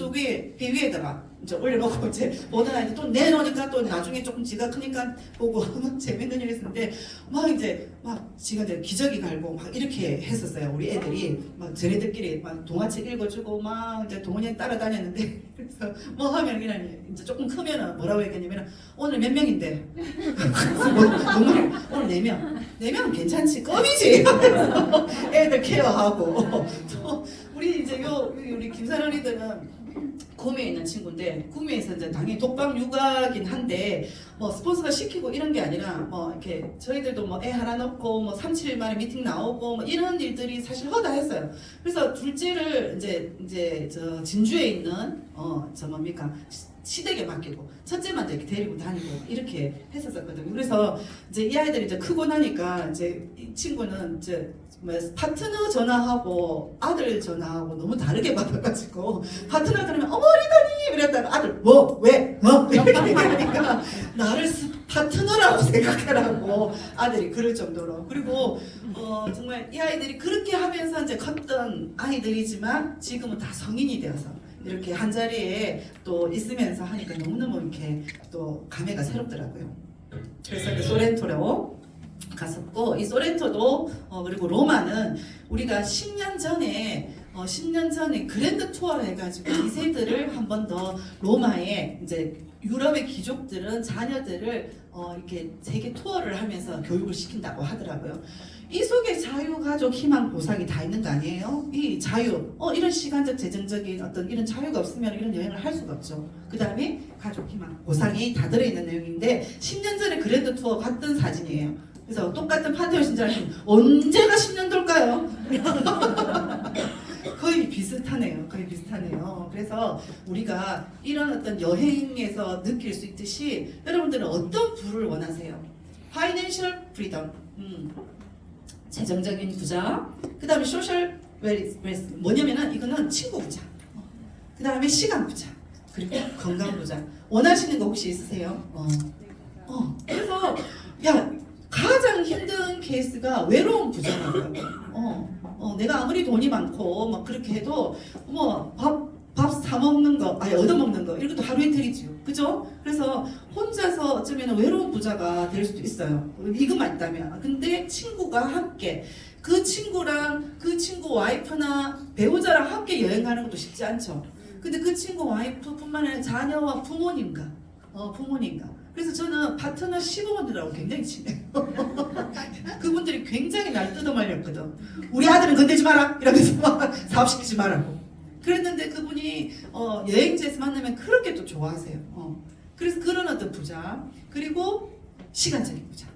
위에다가 이제 올려놓고 이제 보는 아이들 또 내놓으니까 또 나중에 조금 지가 크니까 보고 재밌는 일 했었는데 막 이제 막 지가 기저귀 갈고 막 이렇게 했었어요. 우리 애들이 막 쟤네들끼리 막 동화책 읽어주고 막 이제 동원이 따라다녔는데 그래서 뭐 하면 그냥 이제 조금 크면은 뭐라고 했겠냐면 오늘 몇 명인데 오늘 4명. 4명은 괜찮지 껌이지. 애들 케어하고 또 우리 이제 우리 김사랑이들은 구미에 있는 친구인데 구미에서 이제 당연히 독방 육아긴 한데 뭐 스폰서가 시키고 이런 게 아니라 뭐 이렇게 저희들도 뭐 애 하나 넣고 뭐 3, 7일 만에 미팅 나오고 뭐 이런 일들이 사실 허다했어요. 그래서 둘째를 이제 저 진주에 있는 저 뭡니까 시댁에 맡기고 첫째만 이렇게 데리고 다니고 이렇게 했었거든요. 그래서 이제 이 아이들이 이제 크고 나니까 이제 이 친구는 이제 파트너 전화하고 아들 전화하고 너무 다르게 받아가지고 파트너 들으면 어머 리더님 이랬다가 아들 뭐 왜 이렇게 얘기하니까 나를 파트너라고 생각해라고 아들이 그럴 정도로. 그리고 정말 이 아이들이 그렇게 하면서 이제 컸던 아이들이지만 지금은 다 성인이 되어서 이렇게 한 자리에 또 있으면서 하니까 너무너무 이렇게 또 감회가 새롭더라고요. 그래서 그 소렌토로 갔었고, 이 소렌토도 그리고 로마는 우리가 10년 전에 그랜드 투어를 해가지고 2세들을 한 번 더 로마에 이제 유럽의 귀족들은 자녀들을 이렇게 세계 투어를 하면서 교육을 시킨다고 하더라고요. 이 속에 자유, 가족, 희망, 보상이 다 있는 거 아니에요? 이 자유, 이런 시간적, 재정적인 어떤 이런 자유가 없으면 이런 여행을 할 수가 없죠. 그 다음에 가족, 희망, 보상이 다 들어있는 내용인데 10년 전에 그랜드 투어 갔던 사진이에요. 그래서 똑같은 판테온 신자님 언제가 10년 돌까요? 거의 비슷하네요. 그래서 우리가 이런 어떤 여행에서 느낄 수 있듯이 여러분들은 어떤 부를 원하세요? 파이낸셜 프리덤, 재정적인 부자. 그 다음에 소셜 웰스, 뭐냐면은 이거는 친구 부자. 그 다음에 시간 부자. 그리고 건강 부자. 원하시는 거 혹시 있으세요? 그래서 가장 힘든 케이스가 외로운 부자라고요. 내가 아무리 돈이 많고 막 그렇게 해도 뭐 밥 사 먹는 거, 아니 얻어 먹는 거 이런 것도 하루 이틀이죠, 그죠? 그래서 혼자서 어쩌면 외로운 부자가 될 수도 있어요. 이것만 있다면. 근데 친구가 함께 그 친구랑 그 친구 와이프나 배우자랑 함께 여행 가는 것도 쉽지 않죠. 근데 그 친구 와이프뿐만 아니라 자녀와 부모님과 그래서 저는 파트너 시부모들하고 굉장히 친해요. 그분들이 굉장히 날 뜯어말렸거든. 우리 아들은 건들지 마라 이러면서 막 사업시키지 말라고. 그랬는데 그분이 여행지에서 만나면 그렇게 또 좋아하세요. 그래서 그런 어떤 부자, 그리고 시간적인 부자,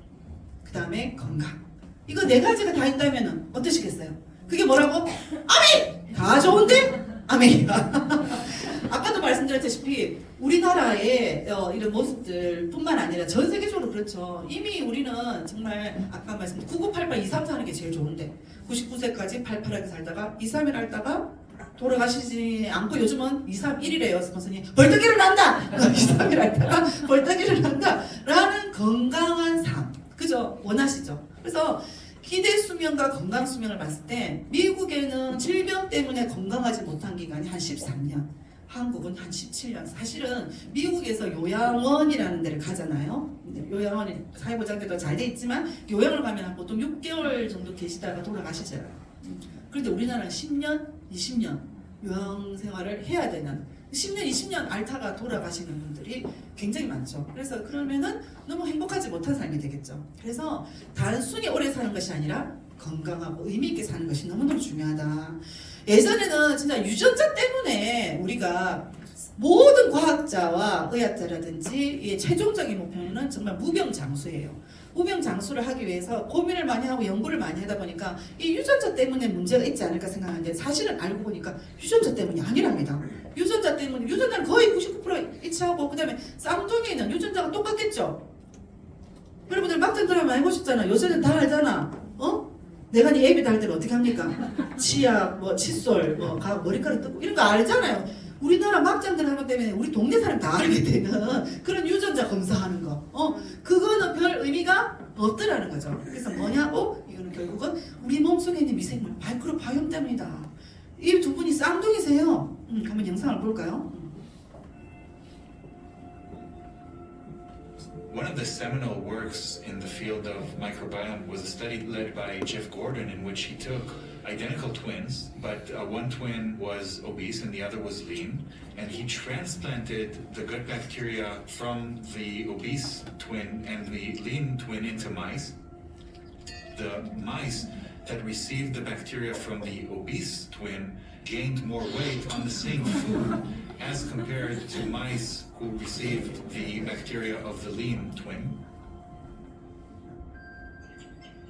그 다음에 건강. 이거 4가지가 다 있다면 어떠시겠어요? 그게 뭐라고? 아멘! 다 좋은데? 아멘. 아까도 말씀드렸다시피 우리나라의 이런 모습들뿐만 아니라 전 세계적으로 그렇죠. 이미 우리는 정말 아까 말씀 9988 234 하는 게 제일 좋은데 99세까지 팔팔하게 살다가 231 앓다가 돌아가시지 않고 요즘은 231이래요. 스폰서님 벌떡 일어난다. 231 앓다가 벌떡 일어난다 라는 건강한 삶 그죠? 원하시죠? 그래서 기대 수명과 건강 수명을 봤을 때 미국에는 질병 때문에 건강하지 못한 기간이 한 13년, 한국은 한 17년. 사실은 미국에서 요양원이라는 데를 가잖아요. 요양원이 사회보장제도가 잘 돼 있지만 요양을 가면 보통 6개월 정도 계시다가 돌아가시잖아요. 그런데 우리나라는 10년, 20년 요양 생활을 해야 되는 10년, 20년 앓다가 돌아가시는 분들이 굉장히 많죠. 그래서 그러면은 너무 행복하지 못한 삶이 되겠죠. 그래서 단순히 오래 사는 것이 아니라 건강하고 의미 있게 사는 것이 너무너무 중요하다. 예전에는 진짜 유전자 때문에 우리가 모든 과학자와 의학자라든지 이 최종적인 목표는 정말 무병장수예요. 무병장수를 하기 위해서 고민을 많이 하고 연구를 많이 하다 보니까 이 유전자 때문에 문제가 있지 않을까 생각하는데 사실은 알고 보니까 유전자 때문이 아니랍니다. 유전자 때문에 유전자는 거의 99% 일치하고 그다음에 쌍둥이는 유전자가 똑같겠죠. 여러분들 막장 드라마 많이 보셨잖아. 요새는 다 알잖아. 내가 네 애비 달 때는 어떻게 합니까? 치약, 뭐 칫솔, 뭐 머리카락 뜯고 이런 거 알잖아요. 우리나라 막장 드라마 때문에 우리 동네 사람 다 알게 되는 그런 유전자 검사하는 거. 그거는 별 의미가 없더라는 거죠. 그래서 뭐냐고? 이거는 결국은 우리 몸속에 있는 미생물 마이크로바이옴 때문이다. 이 두 분이 쌍둥이세요. 한번 영상을 볼까요? One of the seminal works in the field of microbiome was a study led by Jeff Gordon in which he took identical twins, but one twin was obese and the other was lean, and he transplanted the gut bacteria from the obese twin and the lean twin into mice. The mice that received the bacteria from the obese twin gained more weight on the same food as compared to mice who received the bacteria of the lean twin.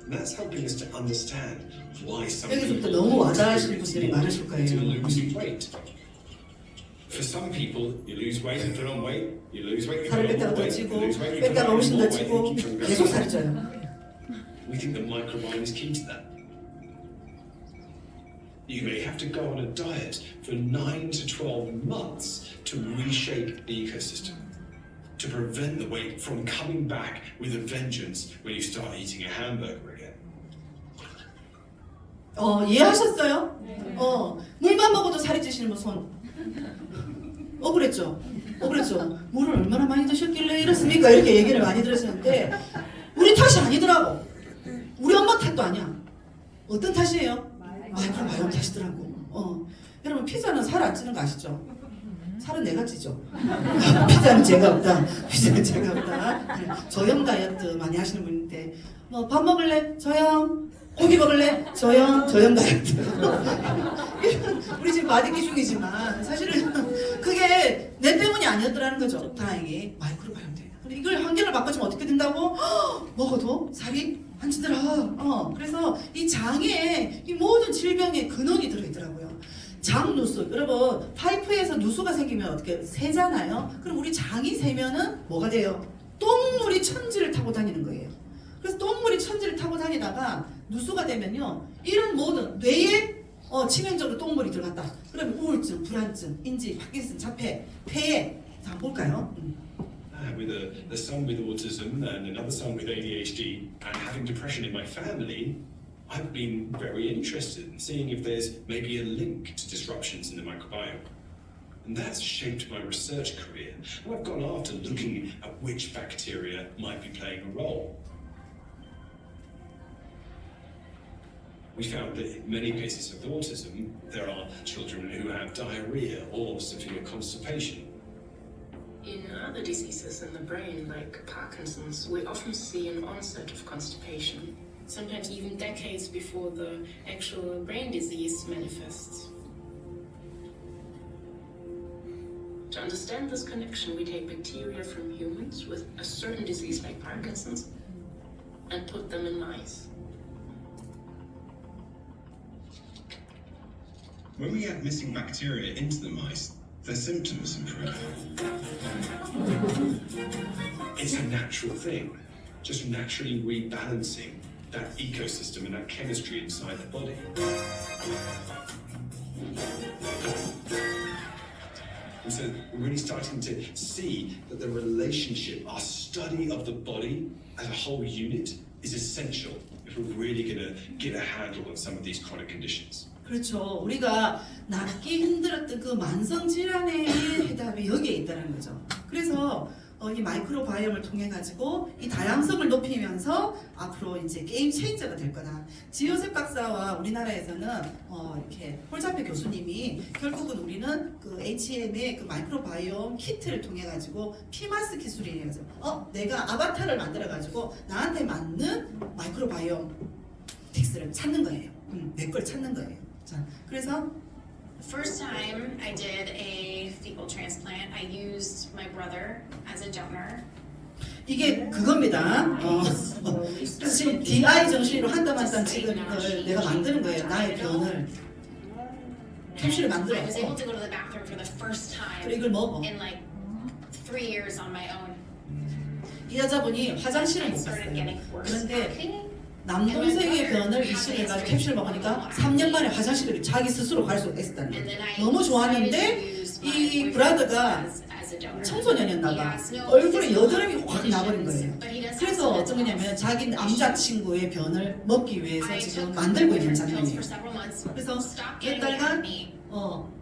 And that's helping us to understand why some 여기서부터 people 너무 와닿으시는 분들이 많으실 to 거예요. losing weight. For some people, you lose weight and put on weight, you lose weight and 살을 put on 뺐다가 더 more weight, 찌고 you lose weight and put 뺐다가 on 훨씬 더 more weight, 찌고 and keep on 계속 going. 살이 쪄요. We think the microbiome is key to that. You may have to go on a diet for 9 to 12 months to reshape the ecosystem, to prevent the weight from coming back with a vengeance when you start eating a hamburger again. 이해하셨어요? 물만 먹어도 살이 찌시는 분 손. 억울했죠? 물을 얼마나 많이 드셨길래 이렇습니까? 이렇게 얘기를 많이 들으시는데 우리 탓이 아니더라고. 우리 엄마 탓도 아니야. 어떤 탓이에요? 마이크로바이옴 탓이더라고. 여러분 피자는 살 안 찌는 거 아시죠? 살은 내가 찌죠. 피자는 죄가 없다. 저염 다이어트 많이 하시는 분인데 뭐 밥 먹을래? 저염. 고기 먹을래? 저염 다이어트. 우리 지금 마디기 중이지만 사실은 그게 내 때문이 아니었더라는 거죠. 다행히 마이크로바이옴 돼. 근데 이걸 환경을 바꿔주면 어떻게 된다고? 먹어도 살이 안 찌더라. 그래서 이 장에 이 모든 질병의 근원이 들어있더라고요. 장누수. 여러분 파이프에서 누수가 생기면 어떻게 새잖아요. 그럼 우리 장이 새면은 뭐가 돼요? 똥물이 천지를 타고 다니는 거예요. 그래서 똥물이 천지를 타고 다니다가 누수가 되면요 이런 모든 뇌에 치명적으로 똥물이 들어갔다. 그러면 우울증, 불안증, 인지, 파킨슨, 자폐, 폐에 자 볼까요? With a son with autism and another son with ADHD and having depression in my family, I've been very interested in seeing if there's maybe a link to disruptions in the microbiome. And that's shaped my research career. And I've gone after looking at which bacteria might be playing a role. We found that in many cases of autism, there are children who have diarrhea or severe constipation. In other diseases in the brain, like Parkinson's, we often see an onset of constipation, sometimes even decades before the actual brain disease manifests. To understand this connection, we take bacteria from humans with a certain disease like Parkinson's and put them in mice. When we add missing bacteria into the mice, their symptoms improve. It's a natural thing, just naturally rebalancing that ecosystem and that chemistry inside the body. And so we're really starting to see that the relationship, our study of the body as a whole unit is essential if we're really going to get a handle on some of these chronic conditions. 그렇죠. 우리가 낫기 힘들었던 그 만성 질환의 해답이 여기에 있다는 거죠. 그래서 이 마이크로바이옴을 통해 가지고 이 다양성을 높이면서 앞으로 이제 게임 체인저가 될 거다. 지효셉 박사와 우리나라에서는 이렇게 홀자페 교수님이 결국은 우리는 그 HM의 그 마이크로바이옴 키트를 통해 가지고 피마스 기술이에요. 내가 아바타를 만들어 가지고 나한테 맞는 마이크로바이옴 텍스를 찾는 거예요. 내 걸 찾는 거예요. 자, 그래서 The first time I did a fecal transplant, I used my brother as a donor. 이게 그겁니다. 사실 DI 정신으로 한땀한땀 지금 이걸 내가 만드는 거예요. 나의 변을 캡슐을 만들어. I was able to go to the bathroom for the first time 그리고 이걸 먹어. in like 3 years on my own. 이 여자분이 화장실을 I 못 started 갔어요. getting worse 그런데 coughing. 남동생의 변을 이식해가지고 캡슐을 먹으니까 3년 만에 화장실을 자기 스스로 갈 수 있었다는 And 거예요. then I 너무 좋았는데 decided to use my 이 boyfriend 브라더가 as a donor. 청소년이었나 He 봐. has no 얼굴에 physical 여드름이 확 나버린 거예요. but he does have 그래서 some 어떤 거냐면 자기 남자친구의 변을 먹기 위해서 I 지금 took 만들고 있는 pills 장면이에요. for several months. 그래서 Stopped 몇 getting 달간 acne.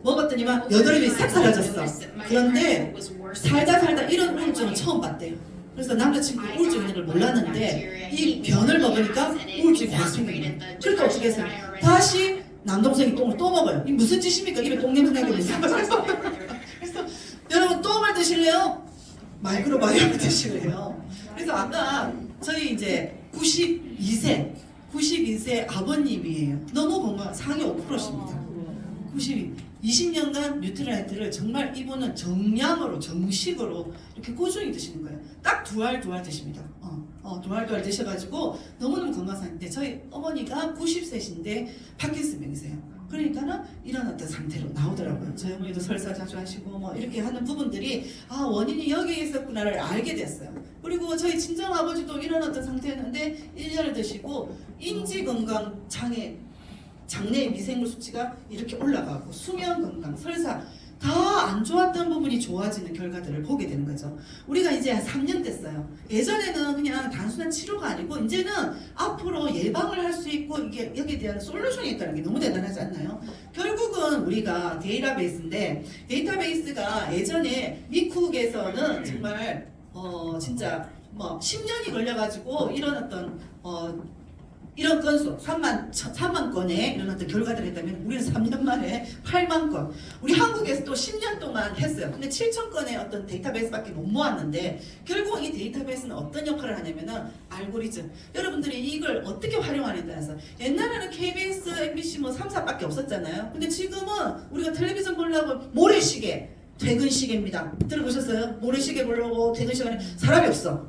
먹었더니만 여드름이 싹 사라졌어. 그런데 살다 이런 우울증을 처음 봤대요. 그래서 남자친구 우울증 있는 걸 몰랐는데 이 변을 먹으니까 우울증이 확 생긴 거예요. 그러니까 어떻게 했어요? 다시 남동생이 똥을 또 먹어요. 이 무슨 짓입니까? 입에 똥 냄새 나고 있어요. 그래서 여러분 똥을 드실래요? 마이크로바이옴을 드실래요? 그래서 아까 저희 이제 92세 아버님이에요. 너무 건강, 상위 5%십니다. 20년간 뉴트라이트를 정말 이분은 정량으로 정식으로 이렇게 꾸준히 드시는 거예요. 딱 두 알 드십니다. 두 알 드셔가지고 너무너무 건강상인데 저희 어머니가 90세신데 파킨슨병이세요. 그러니까는 이런 어떤 상태로 나오더라고요. 저희 어머니도 설사 자주 하시고 뭐 이렇게 하는 부분들이 원인이 여기에 있었구나를 알게 됐어요. 그리고 저희 친정 아버지도 이런 어떤 상태였는데 1년을 드시고 인지 건강 장내 미생물 수치가 이렇게 올라가고 수면 건강, 설사 다 안 좋았던 부분이 좋아지는 결과들을 보게 되는 거죠. 우리가 이제 한 3년 됐어요. 예전에는 그냥 단순한 치료가 아니고 이제는 앞으로 예방을 할 수 있고 이게 여기에 대한 솔루션이 있다는 게 너무 대단하지 않나요? 결국은 우리가 데이터베이스인데 데이터베이스가 예전에 미국에서는 정말 진짜 뭐 10년이 걸려가지고 이런 어떤 이런 건수 3만 건의 이런 어떤 결과들을 했다면 우리는 3년 만에 8만 건. 우리 한국에서 또 10년 동안 했어요. 근데 7천 건의 어떤 데이터베이스밖에 못 모았는데 결국 이 데이터베이스는 어떤 역할을 하냐면은 알고리즘. 여러분들이 이걸 어떻게 활용하느냐에 따라서 옛날에는 KBS, MBC 뭐 3사밖에 없었잖아요. 근데 지금은 우리가 텔레비전 보려고 모래시계 퇴근 시계입니다. 들어보셨어요? 모래시계 보려고 퇴근 시간에 사람이 없어.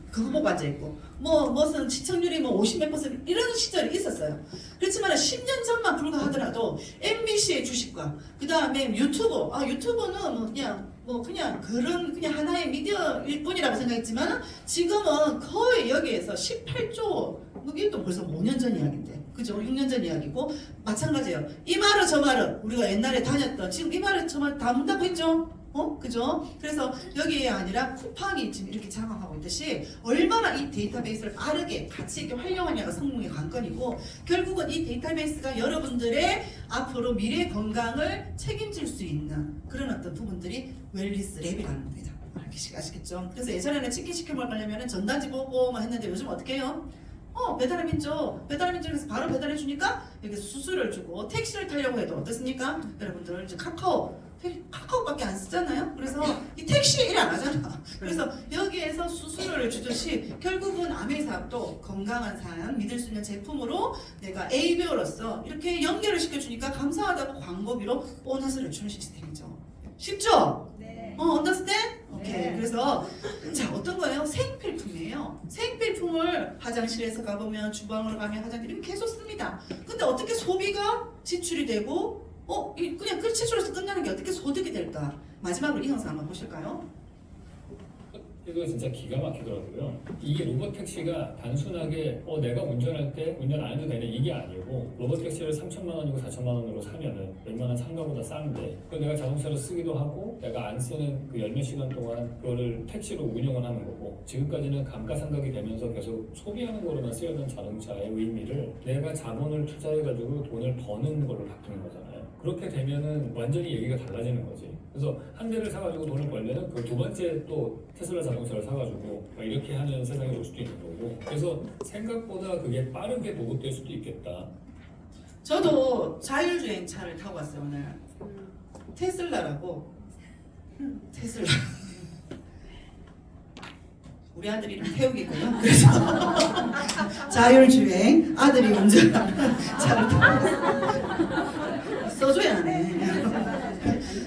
그거 보고 앉아있고. 무슨 시청률이 50몇 퍼센트 이런 시절이 있었어요. 그렇지만 10년 전만 불과하더라도 MBC의 주식과 그 다음에 유튜브는 그냥 그런 하나의 미디어일 뿐이라고 생각했지만 지금은 거의 여기에서 18조 이게 또 벌써 5년 전 이야기인데 그죠? 6년 전 이야기고 마찬가지예요. 이 말은 저 말은 우리가 옛날에 다녔던 지금 이 말은 저 말 다 문닫고 있죠? 그죠? 그래서 여기에 아니라 쿠팡이 지금 이렇게 장악하고 있듯이 얼마나 이 데이터베이스를 빠르게 가치 있게 활용하냐가 성공의 관건이고 결국은 이 데이터베이스가 여러분들의 앞으로 미래 건강을 책임질 수 있는 그런 어떤 부분들이 웰니스 랩이라는 겁니다. 아시겠죠? 그래서 예전에는 치킨 시켜 먹으려면 전단지 보고 했는데 요즘 어떻게 해요? 배달민족에서 바로 배달해 주니까 여기서 수수료를 주고 택시를 타려고 해도 어떻습니까? 여러분들 이제 카카오밖에 안 쓰잖아요. 그래서 이 택시 일 안 하잖아. 그래서 여기에서 수수료를 주듯이 결국은 아메이사업도 건강한 삶 믿을 수 있는 제품으로 내가 A배우로서 이렇게 연결을 시켜주니까 감사하다고 광고비로 보너스를 주는 시스템이죠. 쉽죠? 네. 언더스탠드? 오케이. 그래서 자 어떤 거예요? 생필품이에요. 생필품을 화장실에서 가보면 주방으로 가면 화장실 이렇게 계속 씁니다. 근데 어떻게 소비가 지출이 되고 그냥 그 최초로서 끝나는 게 어떻게 소득이 될까? 마지막으로 이 영상 한번 보실까요? 이거 진짜 기가 막히더라고요. 이게 로봇 택시가 단순하게 내가 운전할 때 운전 안 해도 되네 이게 아니고 로봇 택시를 3천만 원이고 4천만 원으로 사면은 웬만한 상가보다 싼데 그 내가 자동차로 쓰기도 하고 내가 안 쓰는 그 열몇 시간 동안 그거를 택시로 운영을 하는 거고 지금까지는 감가상각이 되면서 계속 소비하는 거로만 쓰였던 자동차의 의미를 내가 자본을 투자해가지고 돈을 버는 걸로 바뀌는 거잖아요. 그렇게 되면은 완전히 얘기가 달라지는 거지. 그래서 한 대를 사가지고 돈을 벌면은 그 두 번째 또 테슬라 자동차를 사가지고 막 이렇게 하는 세상이 올 수도 있는 거고. 그래서 생각보다 그게 빠르게 보급될 수도 있겠다. 저도 자율주행 차를 타고 왔어요 오늘. 테슬라라고. 테슬라. 우리 아들이 이름 태우기고요. 그래서 자율주행 아들이 운전하는 차를 타고 써줘야 하네.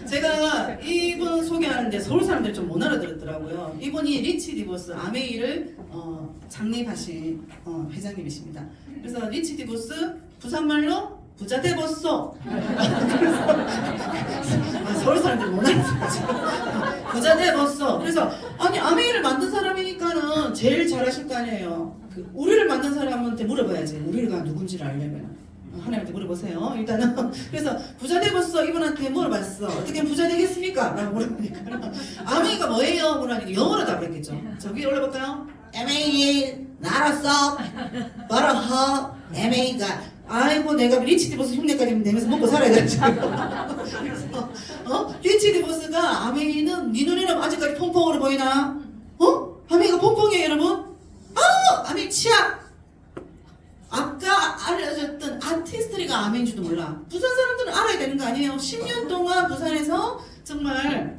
제가 이분 소개하는데 서울 사람들이 좀 못 알아들었더라고요. 이분이 리치 디보스 아메이를 창립하신 회장님이십니다. 그래서 리치 디보스 부산말로 부자 되버소. 서울 사람들이 못 알아들었죠. 부자 되버소. 그래서 아니 아메이를 만든 사람이니까는 제일 잘하실 거 아니에요. 우리를 만든 사람한테 물어봐야지. 우리가 누군지를 알려면. 하나님한테 물어보세요. 일단은 그래서 부자 되버소 이분한테 물어봤어. 어떻게 부자 되겠습니까? 라고 물어보니까 아메이가 뭐예요? 물어보니까 영어로 답했겠죠. 저 위에 올려볼까요? M-A 나라서 바라하 M-A가 아이고 내가 리치 디보스 흉내까지 내면서 먹고 살아야 되지. 그래서 리치 디보스가 아메이는 네 눈에는 아직까지 퐁퐁으로 보이나? 아메이가 퐁퐁이에요 여러분? 아메이 치아. 아까 알려줬던 아티스트리가 아메인지도 몰라. 부산 사람들은 알아야 되는 거 아니에요? 10년 동안 부산에서 정말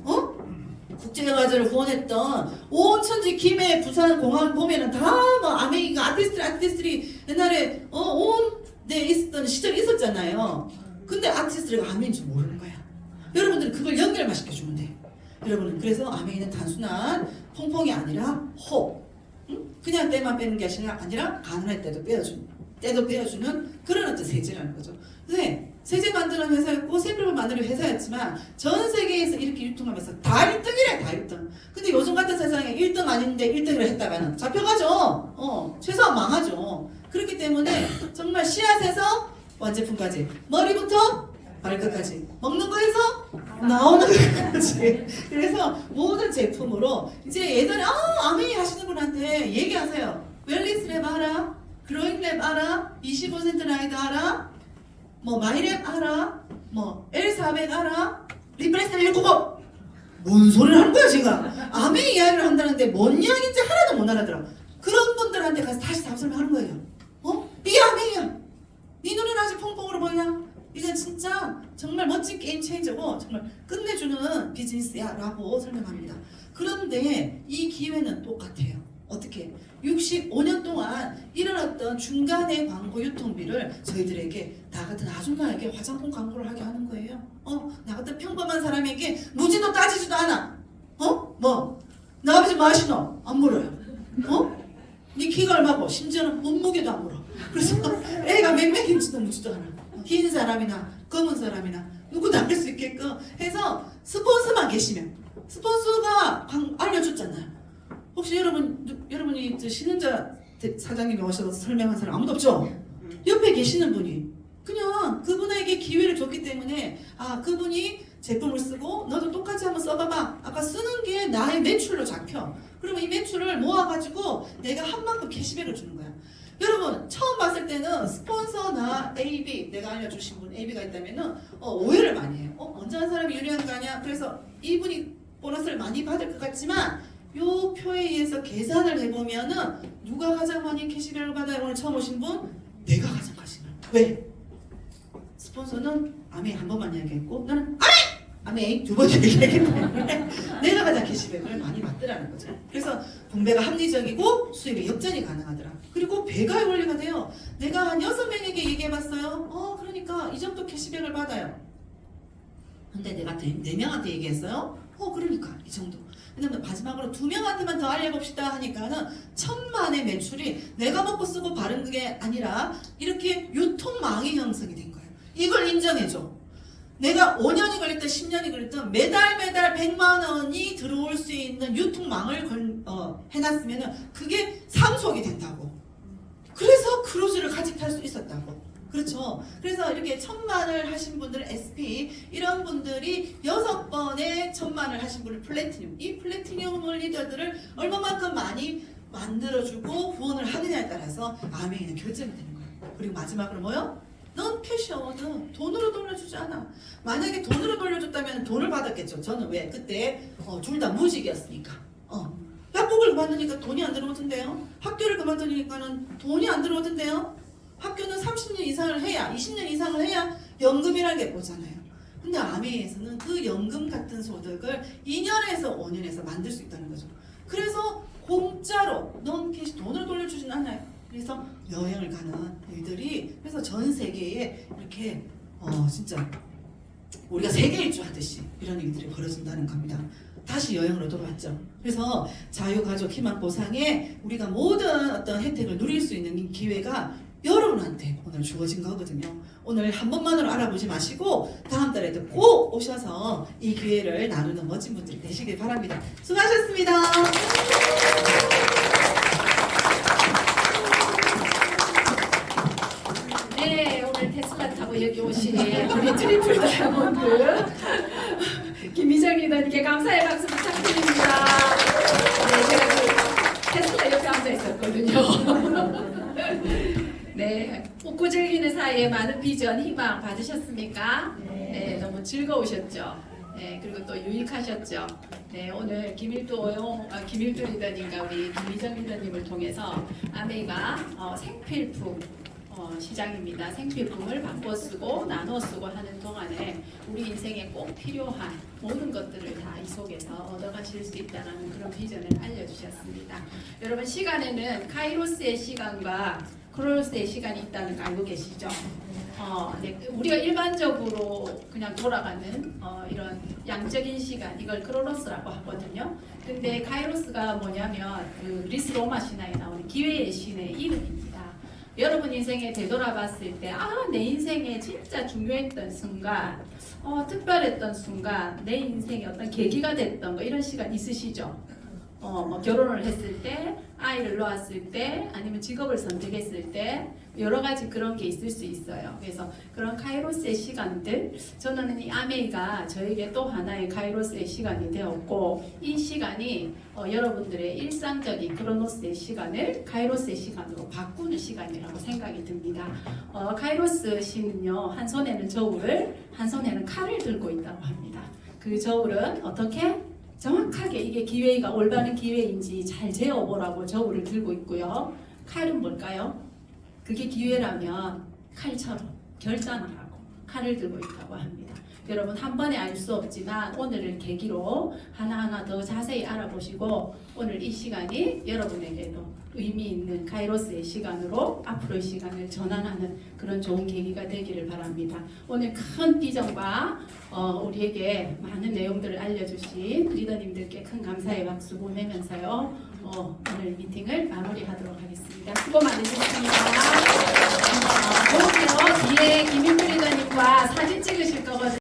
국제영화제를 후원했던 온 천지 김해 부산 공항 보면은 다 뭐 아메이가 아티스트리 옛날에 온 데 있었던 시절이 있었잖아요. 근데 아티스트리가 아메인지 모르는 거야. 여러분들은 그걸 연결만 시켜주면 돼. 여러분은 그래서 아메이는 단순한 퐁퐁이 아니라 호. 그냥 때만 빼는 게 아니라 가난할 때도 빼어주는 그런 어떤 세제라는 거죠. 근데 세제 만드는 회사였고 세필을 만드는 회사였지만 전 세계에서 이렇게 유통하면서 다 1등이래 다 1등. 근데 요즘 같은 세상에 1등 아닌데 1등을 했다가는 잡혀가죠. 최소한 망하죠. 그렇기 때문에 정말 씨앗에서 완제품까지 머리부터 발끝까지 먹는 거에서 나오는 것까지. 그래서 모든 제품으로 이제 예전에 아메이 하시는 분한테 얘기하세요. 웰리스랩 알아? 그로잉랩 알아? 25% 라이드 알아? 뭐 마이랩 알아? 뭐 L400 알아? 리프레스 190. 뭔 소리를 하는 거야 지금? 아메이 이야기를 한다는데 뭔 이야기인지 하나도 못 알아들어. 그런 분들한테 가서 다시 답설명하는 거예요. 이게 아메이야. 네 눈에는 아직 퐁퐁으로 보이냐? 이건 진짜 정말 멋진 게임 체인저고 정말 끝내주는 비즈니스야 라고 설명합니다. 그런데 이 기회는 똑같아요. 어떻게? 65년 동안 일어났던 중간의 광고 유통비를 저희들에게 나 같은 아줌마에게 화장품 광고를 하게 하는 거예요. 나 같은 평범한 사람에게 무지도 따지지도 않아. 나 아버지 마시노? 안 물어요. 네 키가 얼마고? 심지어는 몸무게도 안 물어. 그래서 애가 몇 명인지도 묻지도 않아. 흰 사람이나 검은 사람이나 누구나 알 수 있게끔 해서 스폰서만 계시면 스폰서가 알려줬잖아요. 혹시 여러분이 신은자 사장님이 오셔서 설명한 사람 아무도 없죠? 옆에 계시는 분이 그냥 그분에게 기회를 줬기 때문에 그분이 제품을 쓰고 너도 똑같이 한번 써봐봐. 아까 쓰는 게 나의 매출로 잡혀. 그러면 이 매출을 모아가지고 내가 한 만큼 캐시백을 주는 거야. 여러분 처음 봤을 때는 스폰서나 AB 내가 알려주신 분 AB가 있다면은 오해를 많이 해요. 먼저 한 사람이 유리한 거 아니야? 그래서 이분이 보너스를 많이 받을 것 같지만 요 표에 의해서 계산을 해보면은 누가 가장 많이 캐시백을 받아요? 오늘 처음 오신 분? 내가 가장 가시는. 왜? 스폰서는 아메이 한 번만 이야기했고 나는 아메이 두 번 얘기했기 때문에 내가 가장 캐시백을 많이 받더라는 거죠. 그래서 분배가 합리적이고 수입의 역전이 가능하더라. 그리고 배가의 원리가 돼요. 내가 한 6명에게 얘기해봤어요. 그러니까 이 정도 캐시백을 받아요. 근데 내가 4명한테 얘기했어요. 그러니까 이 정도. 왜냐면 마지막으로 2명한테만 더 알려봅시다 하니까는 1000만의 매출이 내가 먹고 쓰고 바른 게 아니라 이렇게 유통망이 형성이 된 거예요. 이걸 인정해줘. 내가 5년이 걸렸든 10년이 걸렸든 매달 100만 원이 들어올 수 있는 유통망을 해놨으면 그게 상속이 된다고. 그래서 크루즈를 같이 탈 수 있었다고. 그렇죠. 그래서 이렇게 1000만을 하신 분들은 SP, 이런 분들이 6번의 1000만을 하신 분을 플래티늄, 이 플래티늄 리더들을 얼마만큼 많이 만들어주고 후원을 하느냐에 따라서 아메이는 결정이 되는 거예요. 그리고 마지막으로 뭐요? 넌 캐시 어워드 돈으로 돌려주지 않아. 만약에 돈으로 돌려줬다면 돈을 받았겠죠. 저는 왜? 그때 둘 다 무직이었으니까. 약국을 그만두니까 돈이 안 들어오던데요. 학교를 그만두니까는 돈이 안 들어오던데요. 학교는 30년 이상을 해야, 20년 이상을 해야 연금이라는 게 오잖아요. 근데 아메이에서는 그 연금 같은 소득을 2년에서 5년에서 만들 수 있다는 거죠. 그래서 공짜로 넌 캐시 돈을 돌려주진 않아요. 그래서 여행을 가는 일들이, 그래서 전 세계에 이렇게 진짜 우리가 세계 일주 하듯이 이런 일들이 벌어진다는 겁니다. 다시 여행으로 돌아왔죠. 그래서 자유가족 희망보상에 우리가 모든 어떤 혜택을 누릴 수 있는 기회가 여러분한테 오늘 주어진 거거든요. 오늘 한 번만으로 알아보지 마시고 다음 달에도 꼭 오셔서 이 기회를 나누는 멋진 분들이 되시길 바랍니다. 수고하셨습니다. 네, 오늘 테슬라 타고 여기 오신 우리 트리플 다이아몬드 김미정 리더님께 감사의 박수 부탁드립니다. 네, 제가 그 테슬라 옆에 앉아 있었거든요. 네, 웃고 즐기는 사이에 많은 비전, 희망 받으셨습니까? 네, 너무 즐거우셨죠? 네, 그리고 또 유익하셨죠? 네, 오늘 김일두 리더님과 우리 김미정 리더님을 통해서 아메이가 생필품 시장입니다. 생필품을 바꿔 쓰고 나눠 쓰고 하는 동안에 우리 인생에 꼭 필요한 모든 것들을 다 이 속에서 얻어가실 수 있다는 그런 비전을 알려주셨습니다. 여러분, 시간에는 카이로스의 시간과 크로노스의 시간이 있다는 거 알고 계시죠? 네, 우리가 일반적으로 그냥 돌아가는 이런 양적인 시간, 이걸 크로노스라고 하거든요. 근데 카이로스가 뭐냐면 그 그리스 로마 신화에 나오는 기회의 신의 이름입니다. 여러분 인생에 되돌아봤을 때, 내 인생에 진짜 중요했던 순간, 특별했던 순간, 내 인생에 어떤 계기가 됐던 거, 이런 시간 있으시죠? 뭐 결혼을 했을 때, 아이를 낳았을 때, 아니면 직업을 선택했을 때, 여러 가지 그런 게 있을 수 있어요. 그래서 그런 카이로스의 시간들, 저는 이 아메이가 저에게 또 하나의 카이로스의 시간이 되었고, 이 시간이 여러분들의 일상적인 크로노스의 시간을 카이로스의 시간으로 바꾸는 시간이라고 생각이 듭니다. 카이로스 신은요, 한 손에는 저울을, 한 손에는 칼을 들고 있다고 합니다. 그 저울은 어떻게? 정확하게 이게 기회가 올바른 기회인지 잘 재어보라고 저울을 들고 있고요. 칼은 뭘까요? 그게 기회라면 칼처럼 결단을 하고 칼을 들고 있다고 합니다. 여러분, 한 번에 알 수 없지만 오늘을 계기로 하나하나 더 자세히 알아보시고 오늘 이 시간이 여러분에게도 의미 있는 카이로스의 시간으로 앞으로의 시간을 전환하는 그런 좋은 계기가 되기를 바랍니다. 오늘 큰 비전과 우리에게 많은 내용들을 알려주신 리더님들께 큰 감사의 박수 보내면서요. 오늘 미팅을 마무리하도록 하겠습니다. 수고 많으셨습니다. 뒤에 김일두 리더님과 사진 찍으실 거거든요.